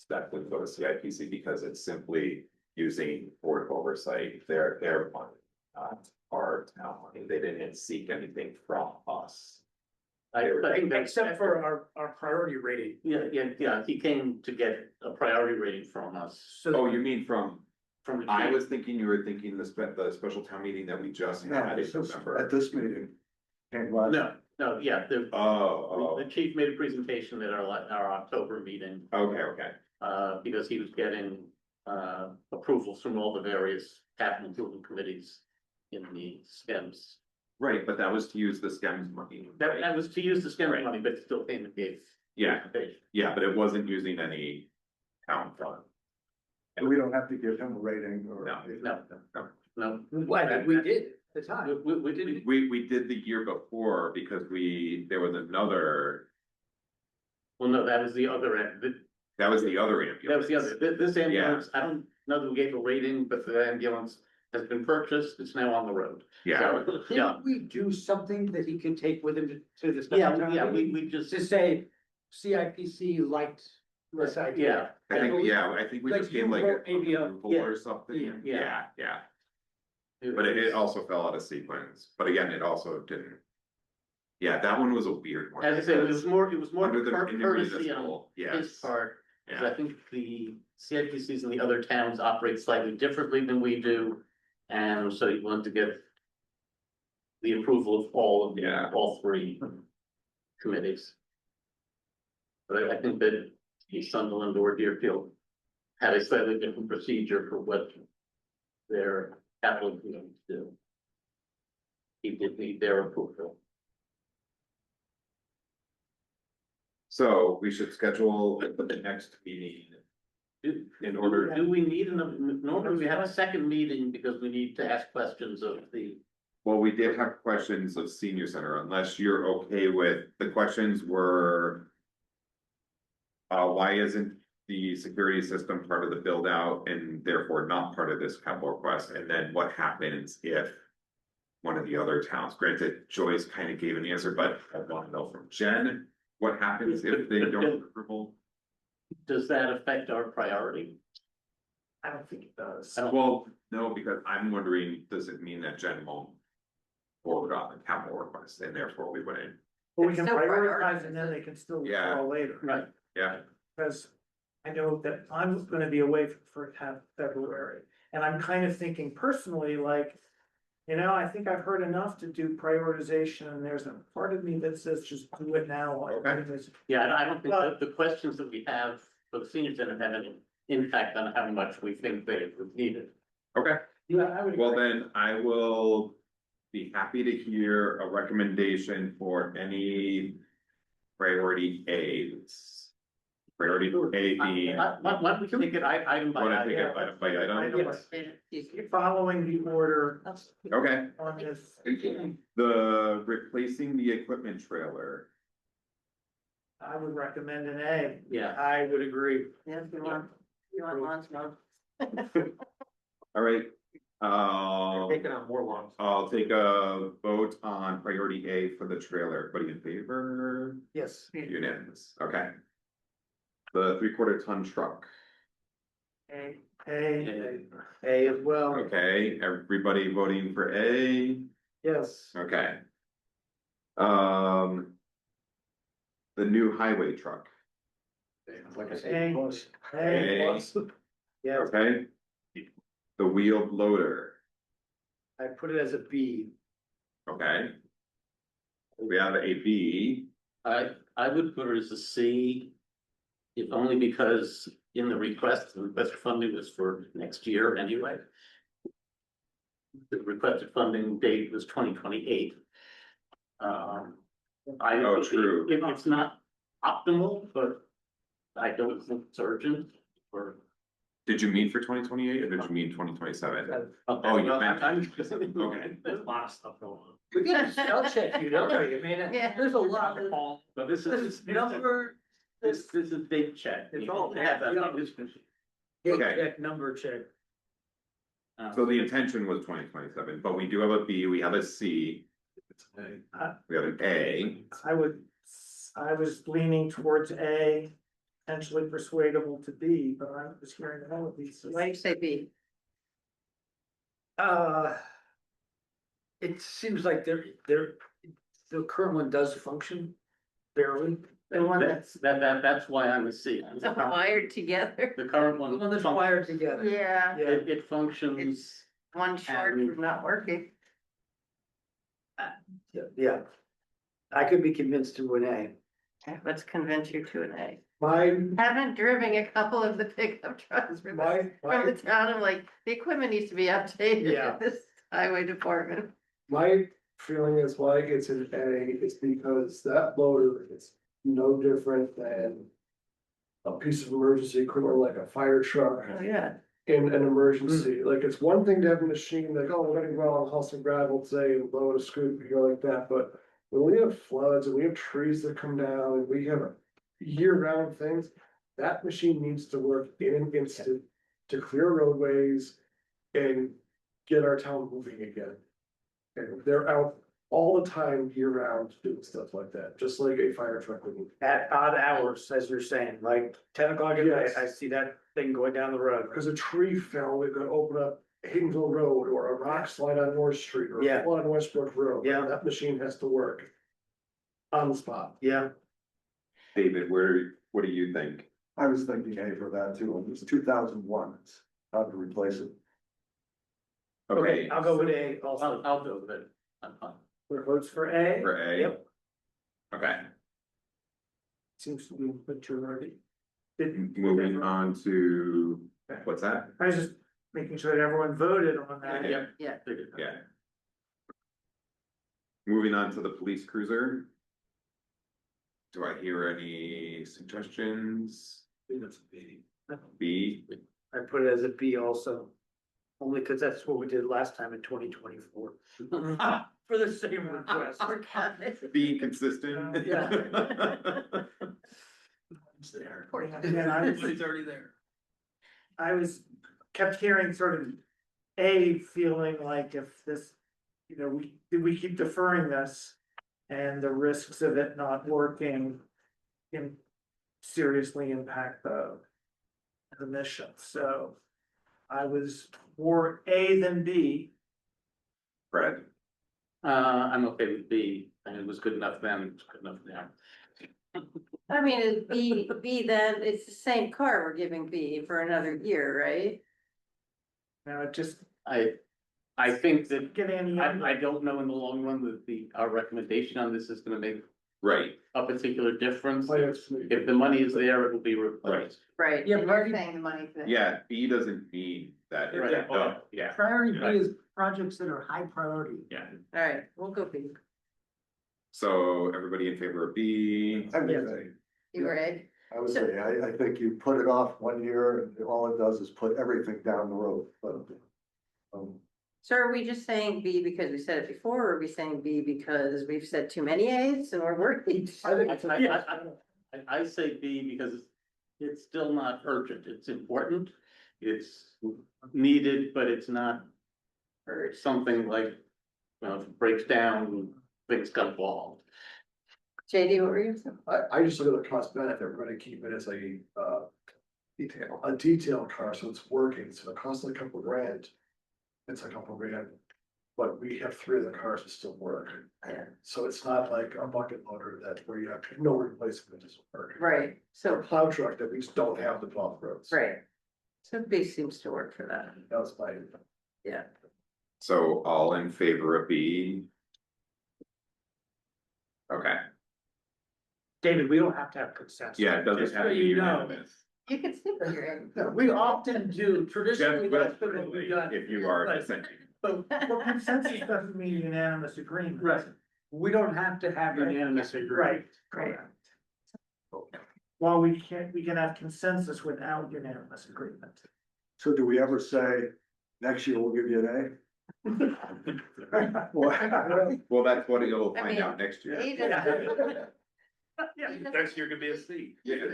That would go to CIPC because it's simply using board oversight, their money, not our town money. They didn't seek anything from us. I think that's, Except for our priority rating. yeah, he came to get a priority rating from us. Oh, you mean from, From the. I was thinking you were thinking the special town meeting that we just No, had in this is November. at this meeting. Came last. No, yeah, Oh, the chief made a presentation at our October meeting, okay. because he was getting, approvals from all the various capital improvement committees in the STEMS. Right, but that was to use the STEMS money. That was to use the STEMS Right. money, but still came and gave. Yeah. presentation. Yeah, but it wasn't using any town fund. And we don't have to give him a rating or. No. What, we did at the time. We didn't. We did the year before because there was another, Well, no, that was the other end. that was the other ambulance. That was the other, this ambulance, I don't know that we gave a rating, but the ambulance has been purchased, it's now on the road. Yeah, So, yeah, Didn't we do something that he can take with him to the special yeah, town yeah, meeting? we just, To say CIPC liked this idea. yeah. I think we Like just you gave like wrote maybe a- approval or something. Yeah. Yeah. But it also fell out of sequence, but again, it also didn't. Yeah, that one was a weird one. As I said, it was more Under the courtesy on intermunicipal, his yes. part, because Yeah. I think the CIPCs in the other towns operate slightly differently than we do. And so you want to get the approval of Yeah. all three committees. But I think that East Sunderland or Deerfield had a slightly different procedure for what their capital committees do. He did need their approval. So we should schedule the next meeting in order. Do we need normally we have a second meeting because we need to ask questions of the. Well, we did have questions of senior center, unless you're okay with, the questions were. Why isn't the security system part of the build out and therefore not part of this capital request? And then what happens if one of the other towns, granted Joyce kind of gave an answer, but I want to know from Jen, what happens if they don't approval? Does that affect our priority? I don't think it does. Well, no, because I'm wondering, does it mean that Jen won't forward on the capital request and therefore we wouldn't? But we It's can still prioritize prioritized, and then they can still Yeah. withdraw later. Right. Yeah, Because I know that I'm gonna be away for half February, and I'm kind of thinking personally, like. You know, I think I've heard enough to do prioritization, and there's a part of me that says just do it now. Okay. Yeah, I don't think that the questions that we have for the senior center have any impact on how much we think they would need it. Okay, Yeah, I would well agree. then I will be happy to hear a recommendation for any priority A's. Priority A being, Why don't we take it item by wanna take item? it item by item? Yes. Following the order Okay, on this, the replacing the equipment trailer. I would recommend an A. Yeah. I would agree. Yeah, you want launch mode? All right, Taking on more lawns. I'll take a vote on priority A for the trailer. Everybody in favor? Yes. Unanimous, okay. The 3/4 ton truck, A, A as well. okay, everybody voting for A, Yes. okay. The new highway truck, Like I A, said, plus. A, yeah, okay? The wheeled loader, I put it as a B. okay? We have a B, I would put it as a C. If only because in the request funding was for next year anyway. The requested funding date was 2028. Oh, true. It's not optimal, but I don't think it's urgent or. did you mean for 2028 or did you mean 2027? Oh, you meant- okay. There's a lot of stuff going on. We got a spell check, you know, I mean, Yeah. there's a lot of. But this is. Number, This is big check. It's You all have that. yeah. Okay. check, number check. So the intention was 2027, but we do have a B, we have a C, we have an A. I was leaning towards A, potentially persuadable to B, but I was hearing all of these. Why do you say B? It seems like the current one does function barely. The one that's That's why I'm a C. wired together? The current The one. one that's wired together. Yeah, Yeah, It functions. it's one short from not working. yeah. I could be convinced to an A. Okay, let's convince you to an A. My, Haven't driven a couple of the pickup trucks from the my, town, I'm like, the equipment needs to be updated Yeah. at this highway department. My feeling is why it gets an A is because that loader is no different than a piece of emergency equipment like a fire truck Oh, yeah. in an emergency. Like, it's one thing to have a machine like, oh, we're gonna go out and haul some gravel today and load a scoop here like that, but when we have floods and we have trees that come down and we have year-round things, that machine needs to work in an instant to clear roadways and get our town moving again. And they're out all the time year-round doing stuff like that, just like a fire truck would. at odd hours, as you're saying, like 10 o'clock at night, Yes. I see that thing going down the road. Because a tree fell, we're gonna open up Haydenville Road or a rock slide on North Street or Yeah. a flood on Westbrook Road. Yeah. That machine has to work on the spot. Yeah, David, what do you think? I was thinking A for that too, it was 2001, it's time to replace it. Okay, I'll go with A also. I'll go with it. I'm fine. Where votes for A? for A? Yep. Okay, Seems to be a majority. moving on to, what's that? I was just making sure that everyone voted on that. Yeah. Yeah. Yeah. Moving on to the police cruiser. Do I hear any suggestions? That's a B. B, I put it as a B also, only because that's what we did last time in 2024. For the same request. Oh, God. being consistent. It's there. And I was- It's already there. I kept hearing sort of A feeling like if this, you know, we keep deferring this. And the risks of it not working can seriously impact the mission, so. I was more A than B. Fred, I'm okay with B, and it was good enough then, it was good enough now. I mean, it's B then, it's the same car we're giving B for another year, right? Now, it just I think that, get any. I don't know in the long run that our recommendation on this is gonna make Right, a particular difference. Finance If committee. the money is there, it will be replaced. Right, Yeah, and but you're I- saying the money's there. yeah, B doesn't need that, Right. it's done, yeah. Priority B is projects that are high priority. Yeah, All right, we'll go B. so everybody in favor of B? I would say, You were Ed? I would say, I think you put it off 1 year and all it does is put everything down the road, but. So are we just saying B because we said it before, or are we saying B because we've said too many A's and we're worried? I think it's. I say B because it's still not urgent, it's important, it's needed, but it's not something like, if it breaks down, things come involved. JD, what were you saying? I just look at the cost benefit, we're gonna keep it as Detail. a detail car, so it's working, so it costs a couple grand. It's a couple grand, but we have 3 of the cars that still work. Yeah. So it's not like a bucket loader that where you have no replacement, it doesn't work. Right, So a so, plow truck that we just don't have the off roads. right. So B seems to work for that, That's my. yeah. So all in favor of B? Okay, David, we don't have to have consensus. yeah, it doesn't Just have so to be you know. unanimous. You can stick with your egg. No, we often do, traditionally, Just that's been what we've done. if you are Right. dissenting. But Well, consensus doesn't mean unanimous agreement. Right. we don't have to have unanimous agreement. Right, correct. While we can have consensus without unanimous agreement. So do we ever say, next year we'll give you an A? Well, Well, that's what you'll I find mean, out next year. A doesn't- Next year could be a C. Yeah.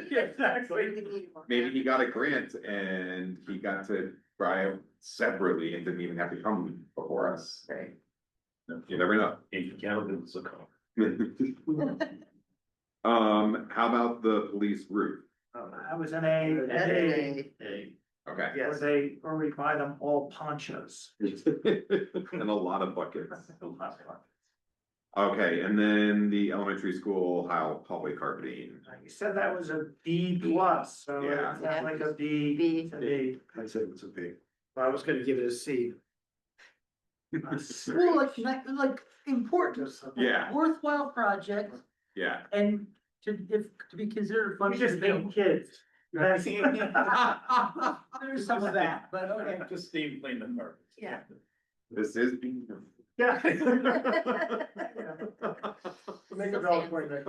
Maybe he got a grant and he got to try it separately and didn't even have to come before us. Right. You never know. If you can't, it's a car. How about the police roof? I was an A, That's an A, A. Okay. or we buy them all ponchos. And a lot of buckets. Okay, and then the elementary school, how hallway carpeting. You said that was a B plus, so Yeah. it's not like a B. B. It's a B. I'd say it's a B. I was gonna give it a C. C. Well, like important, Yeah. worthwhile project Yeah. and to be considered We funding. just hate kids. That's- There's some of that, but okay. Just Steve clean the carpets. Yeah. This is. Yeah. Make a valid point, Nick.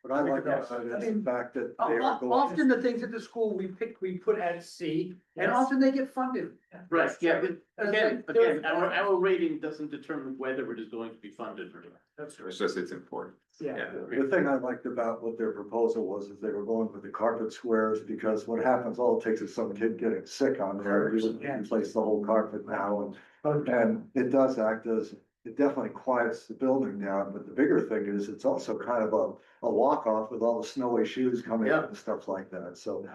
What I like about it is the fact that they are going. Often the things at the school we put at C, and Yes. often they get funded. Right, yeah, but Again, again, our rating doesn't determine whether it is going to be funded or not. That's It's just, it's important. Yeah. The thing I liked about what their proposal was, is they were going with the carpet squares, because what happens, all it takes is some kid getting sick on there, you Yeah. replace the whole carpet now, and it does act as, it definitely quiets the building down, but the bigger thing is, it's also kind of a walk-off with all the snowy shoes coming in and stuff like that, so.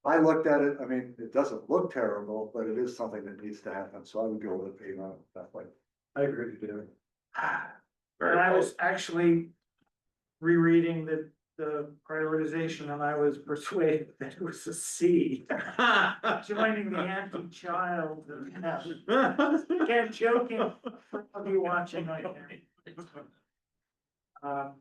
I looked at it, I mean, it doesn't look terrible, but it is something that needs to happen, so I would go with it, that way. I agree with you. And I was actually rereading the prioritization and I was persuaded that it was a C. Joining the anti-child. Again, joking, I'll be watching right now.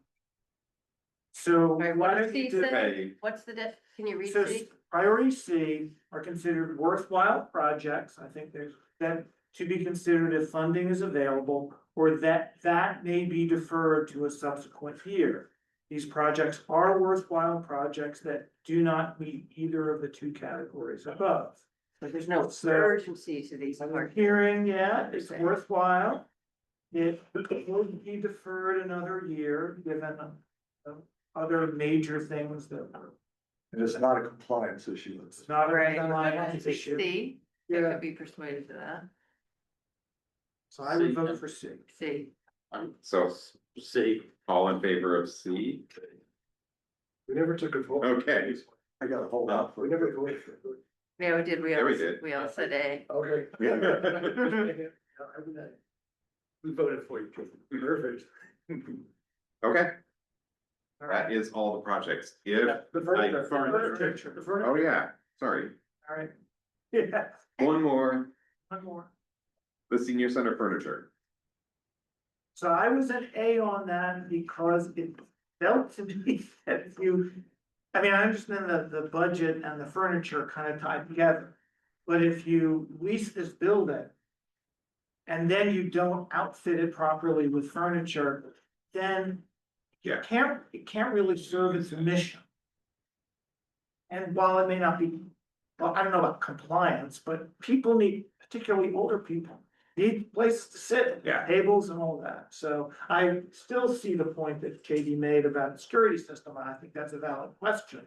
So. Right, why what don't does you C do- say? Okay, What's can you read So C? priority C are considered worthwhile projects. I think there's that to be considered if funding is available, or that may be deferred to a subsequent year. These projects are worthwhile projects that do not meet either of the 2 categories above. But there's no So- urgency to these I'm parts. hearing, yeah, it's worthwhile. It would be deferred another year, given other major things that were. And it's not a compliance issue. It's not a Right, compliance issue. C, I Yeah, could be persuaded to that, so I would vote for C. C. so See, all in favor of C? We never took a vote. Okay. I gotta hold out for We it. never voted for it. Yeah, we did, Yeah, we did. we all said A. Okay. We voted for you. Perfect. Okay. That is all the projects. If, The furniture, the furniture, oh yeah, sorry, all right. Yeah, one more, one more. the senior center furniture. So I was an A on that because it felt to me that if you, I mean, I understand that the budget and the furniture kind of tied together. But if you lease this building and then you don't outfit it properly with furniture, then Yeah. it can't really serve its mission. And while it may not be, well, I don't know about compliance, but people need, particularly older people, need places to sit. Yeah. Tables and all that. So I still see the point that Katie made about the security system, and I think that's a valid question.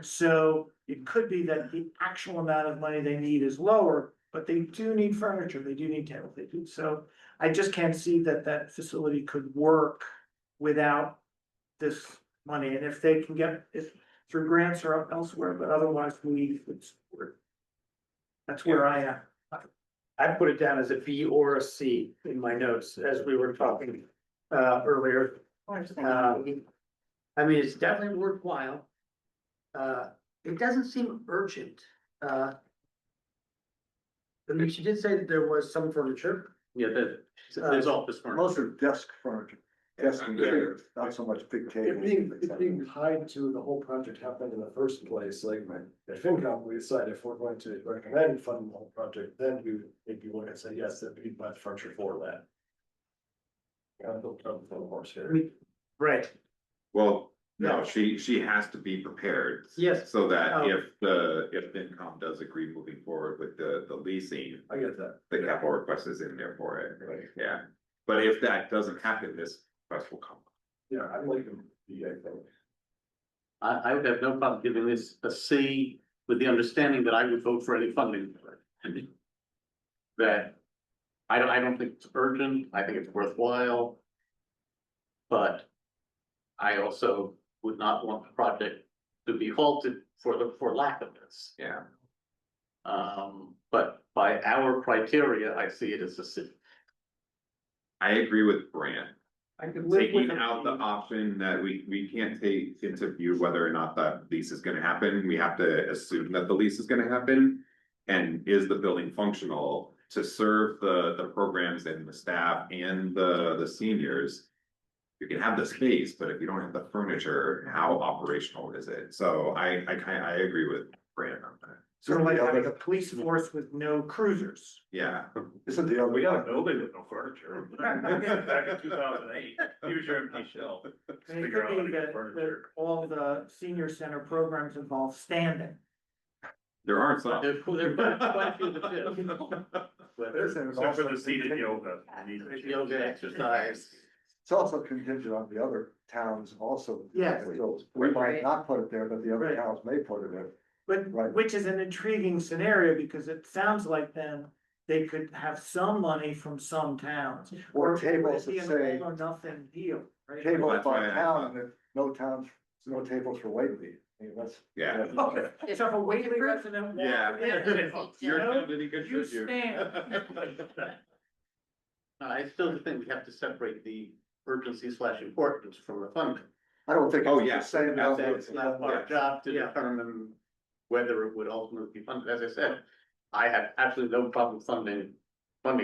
So it could be that the actual amount of money they need is lower, but they do need furniture, they do need tables, they do. So I just can't see that that facility could work without this money. And if they can get it through grants or elsewhere, but otherwise that's where I am. I put it down as a B or a C in my notes as we were talking earlier. I mean, it's definitely worthwhile. It doesn't seem urgent. I mean, she did say that there was some furniture. Yeah, there's office furniture. Most of desk furniture, desk and chairs, not so much big tables. It being tied to the whole project happening in the first place, like, at FinCom, we decide if we're going to recommend funding the whole project, then we would maybe want to say, yes, that we buy the furniture for that. Yeah, don't jump on the horse here. Right. Well, no, she has to be prepared. Yes. So that Oh. if FinCom does agree moving forward with the leasing, I get that. the capital request is in there for it. Right. Yeah, but if that doesn't happen, this request will come. Yeah, I like them, I think. I would have no problem giving this a C with the understanding that I would vote for any funding for it. That, I don't think it's urgent, I think it's worthwhile. But I also would not want the project to be halted for lack of this. Yeah, But by our criteria, I see it as a C. I agree with Brant. I could live with Taking it. out the option that we can't take into view whether or not that lease is gonna happen, we have to assume that the lease is gonna happen. And is the building functional to serve the programs and the staff and the seniors? You can have the space, but if you don't have the furniture, how operational is it? So I agree with Brandon on that. Sort of like having a police force with no cruisers. Yeah, Isn't the other? We got a building with no furniture. Back in 2008, use your empty shell. And it Figure out how could to be get that furniture. all the senior center programs involve standing. there aren't some. There's quite a few that do. But Except for the seated yoga. yoga, exercise. It's also contingent on the other towns also. Yes. So we might Right. not put it there, but the other Right. towns may put it there. But, Right. which is an intriguing scenario, because it sounds like then they could have some money from some towns. Or it tables would be that an say, all or nothing deal, right? tables That's by why I town, thought- and if no towns, no tables for Whately. I mean, that's. Yeah. Okay, so if a Whately resident. walks Yeah. in, You're no, not any good, you should you? stand. I still think we have to separate the urgency/importance from the funding. I don't think. Oh, it's yeah. the same That's number. it's not our job to Yeah. determine whether it would ultimately be funded. As I said, I have absolutely no problem funding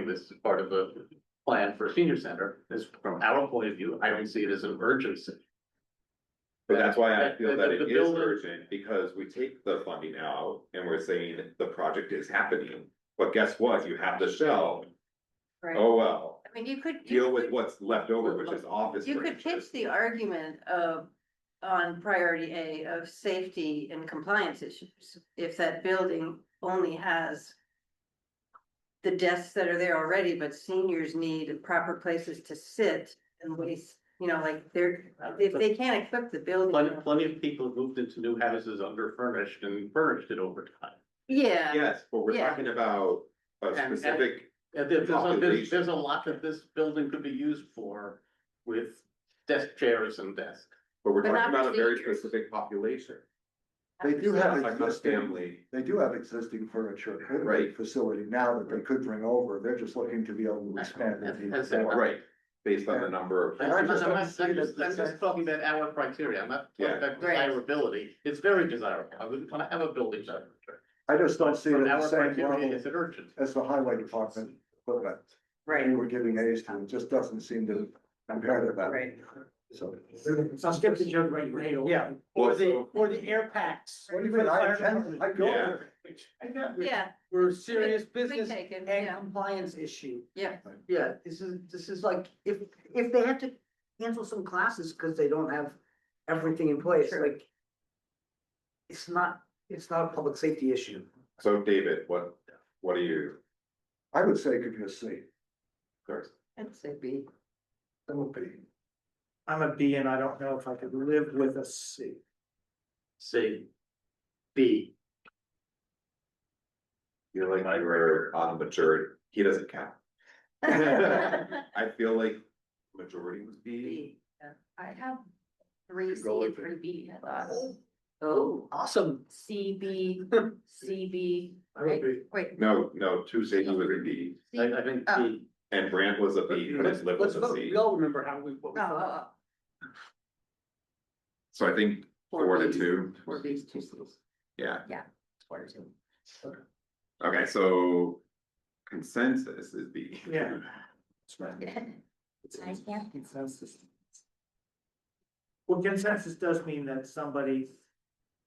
this as part of the plan for a senior center. This, from our point of view, I don't see it as an urgency. But that's why I feel that it The is building- urgent, because we take the funding out and we're saying the project is happening. But guess what? You have the shell. Right. Oh, well, I mean, you could. deal with what's left over, which is office. You could furniture. pitch the argument of, on priority A, of safety and compliance issues. If that building only has the desks that are there already, but seniors need proper places to sit and waste, like if they can't equip the building. Plenty of people have moved into new houses under furnished and furnished it over time. Yeah, Yes, but we're Yeah. talking about a And- specific, And there's a Population. lot that this building could be used for with desk chairs and desks. but we're But talking not about a very procedures. specific population. They do have Like a existing, family, they do have existing furniture in the Right. facility now that they could bring over. They're just looking to be able to expand it. even That's it. more. right? based on the number of. I'm just talking about our criteria, I'm not talking about desirability, it's very desirable, I wouldn't wanna have a building that. I just don't see it From at our the same criteria, level is it urgent? as the highway department equipment. Right. We were giving A's to, it just doesn't seem to compare to that. Right. So. I'll skip the joke right away. Yeah. Or the air packs. What do you mean? I go Yeah. there. Yeah, We're serious we business take it, and yeah. compliance issue. Yeah, Yeah, this is like, if they have to cancel some classes because they don't have everything in place, True. like. It's not a public safety issue. So David, what do you? I would say give you a C. I'd say B. That would be. I'm a B and I don't know if I could live with a C. C. B. Feel like I were on a majority, he doesn't count. I feel like majority was B. B, yeah. I have three C Go and with it. three B, I thought. Oh, Awesome. C, B, C, B, I would right? be. Wait. No, two C's was a B, I think Oh. B. and Brant was a B, but his lip was Let's a vote, C. we all remember how what we Oh, thought. So I think 4-2, 4 B's, 2 C's. yeah, Four, two. okay, so consensus is B. Yeah. I can't. Consensus. Well, consensus does mean that somebody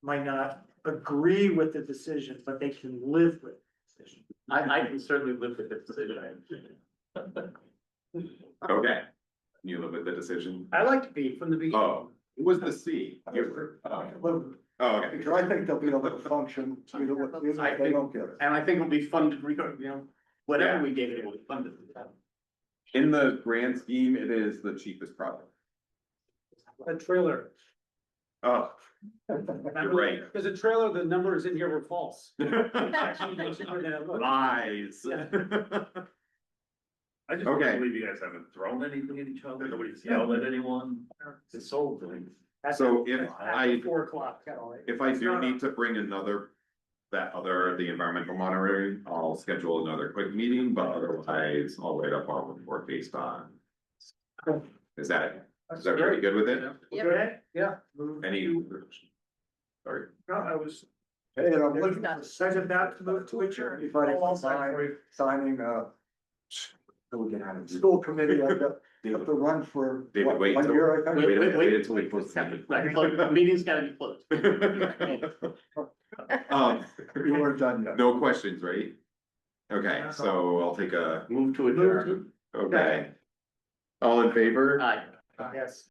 might not agree with the decision, but they can live with the decision. I can certainly live with this decision. Okay, you live with the decision. I liked B from the beginning. Oh, it was the C. Oh, okay. Because I think they'll be able to function, even if they don't get it. And I think it'll be fun to regard, whatever we gave it will be fun to do. In the grand scheme, it is the cheapest product. A trailer. Oh, you're right. Because a trailer, the numbers in here were false. Actually, they should have been a look. Lies. Yeah. I just Okay. can't believe you guys haven't thrown anything at each other, nobody's yelled at anyone, it's so good. That's So at- if after I, 4 o'clock. got all right. if I do need to bring another, the environmental monitoring, I'll schedule another quick meeting, but otherwise I'll write up our report based on. Is that everybody good with it? Okay, yeah. Any? Sorry. No, I was, Hey, and I'm looking I was about to move to adjourn. Everybody signing, school committee, I got to run for. David, what, wait 1 till- year, I think? Wait until we close the The meeting's gotta be closed. You weren't done yet. No questions, right? Okay, so I'll take a, Move to adjourn. okay. All in favor? Aye. Yes.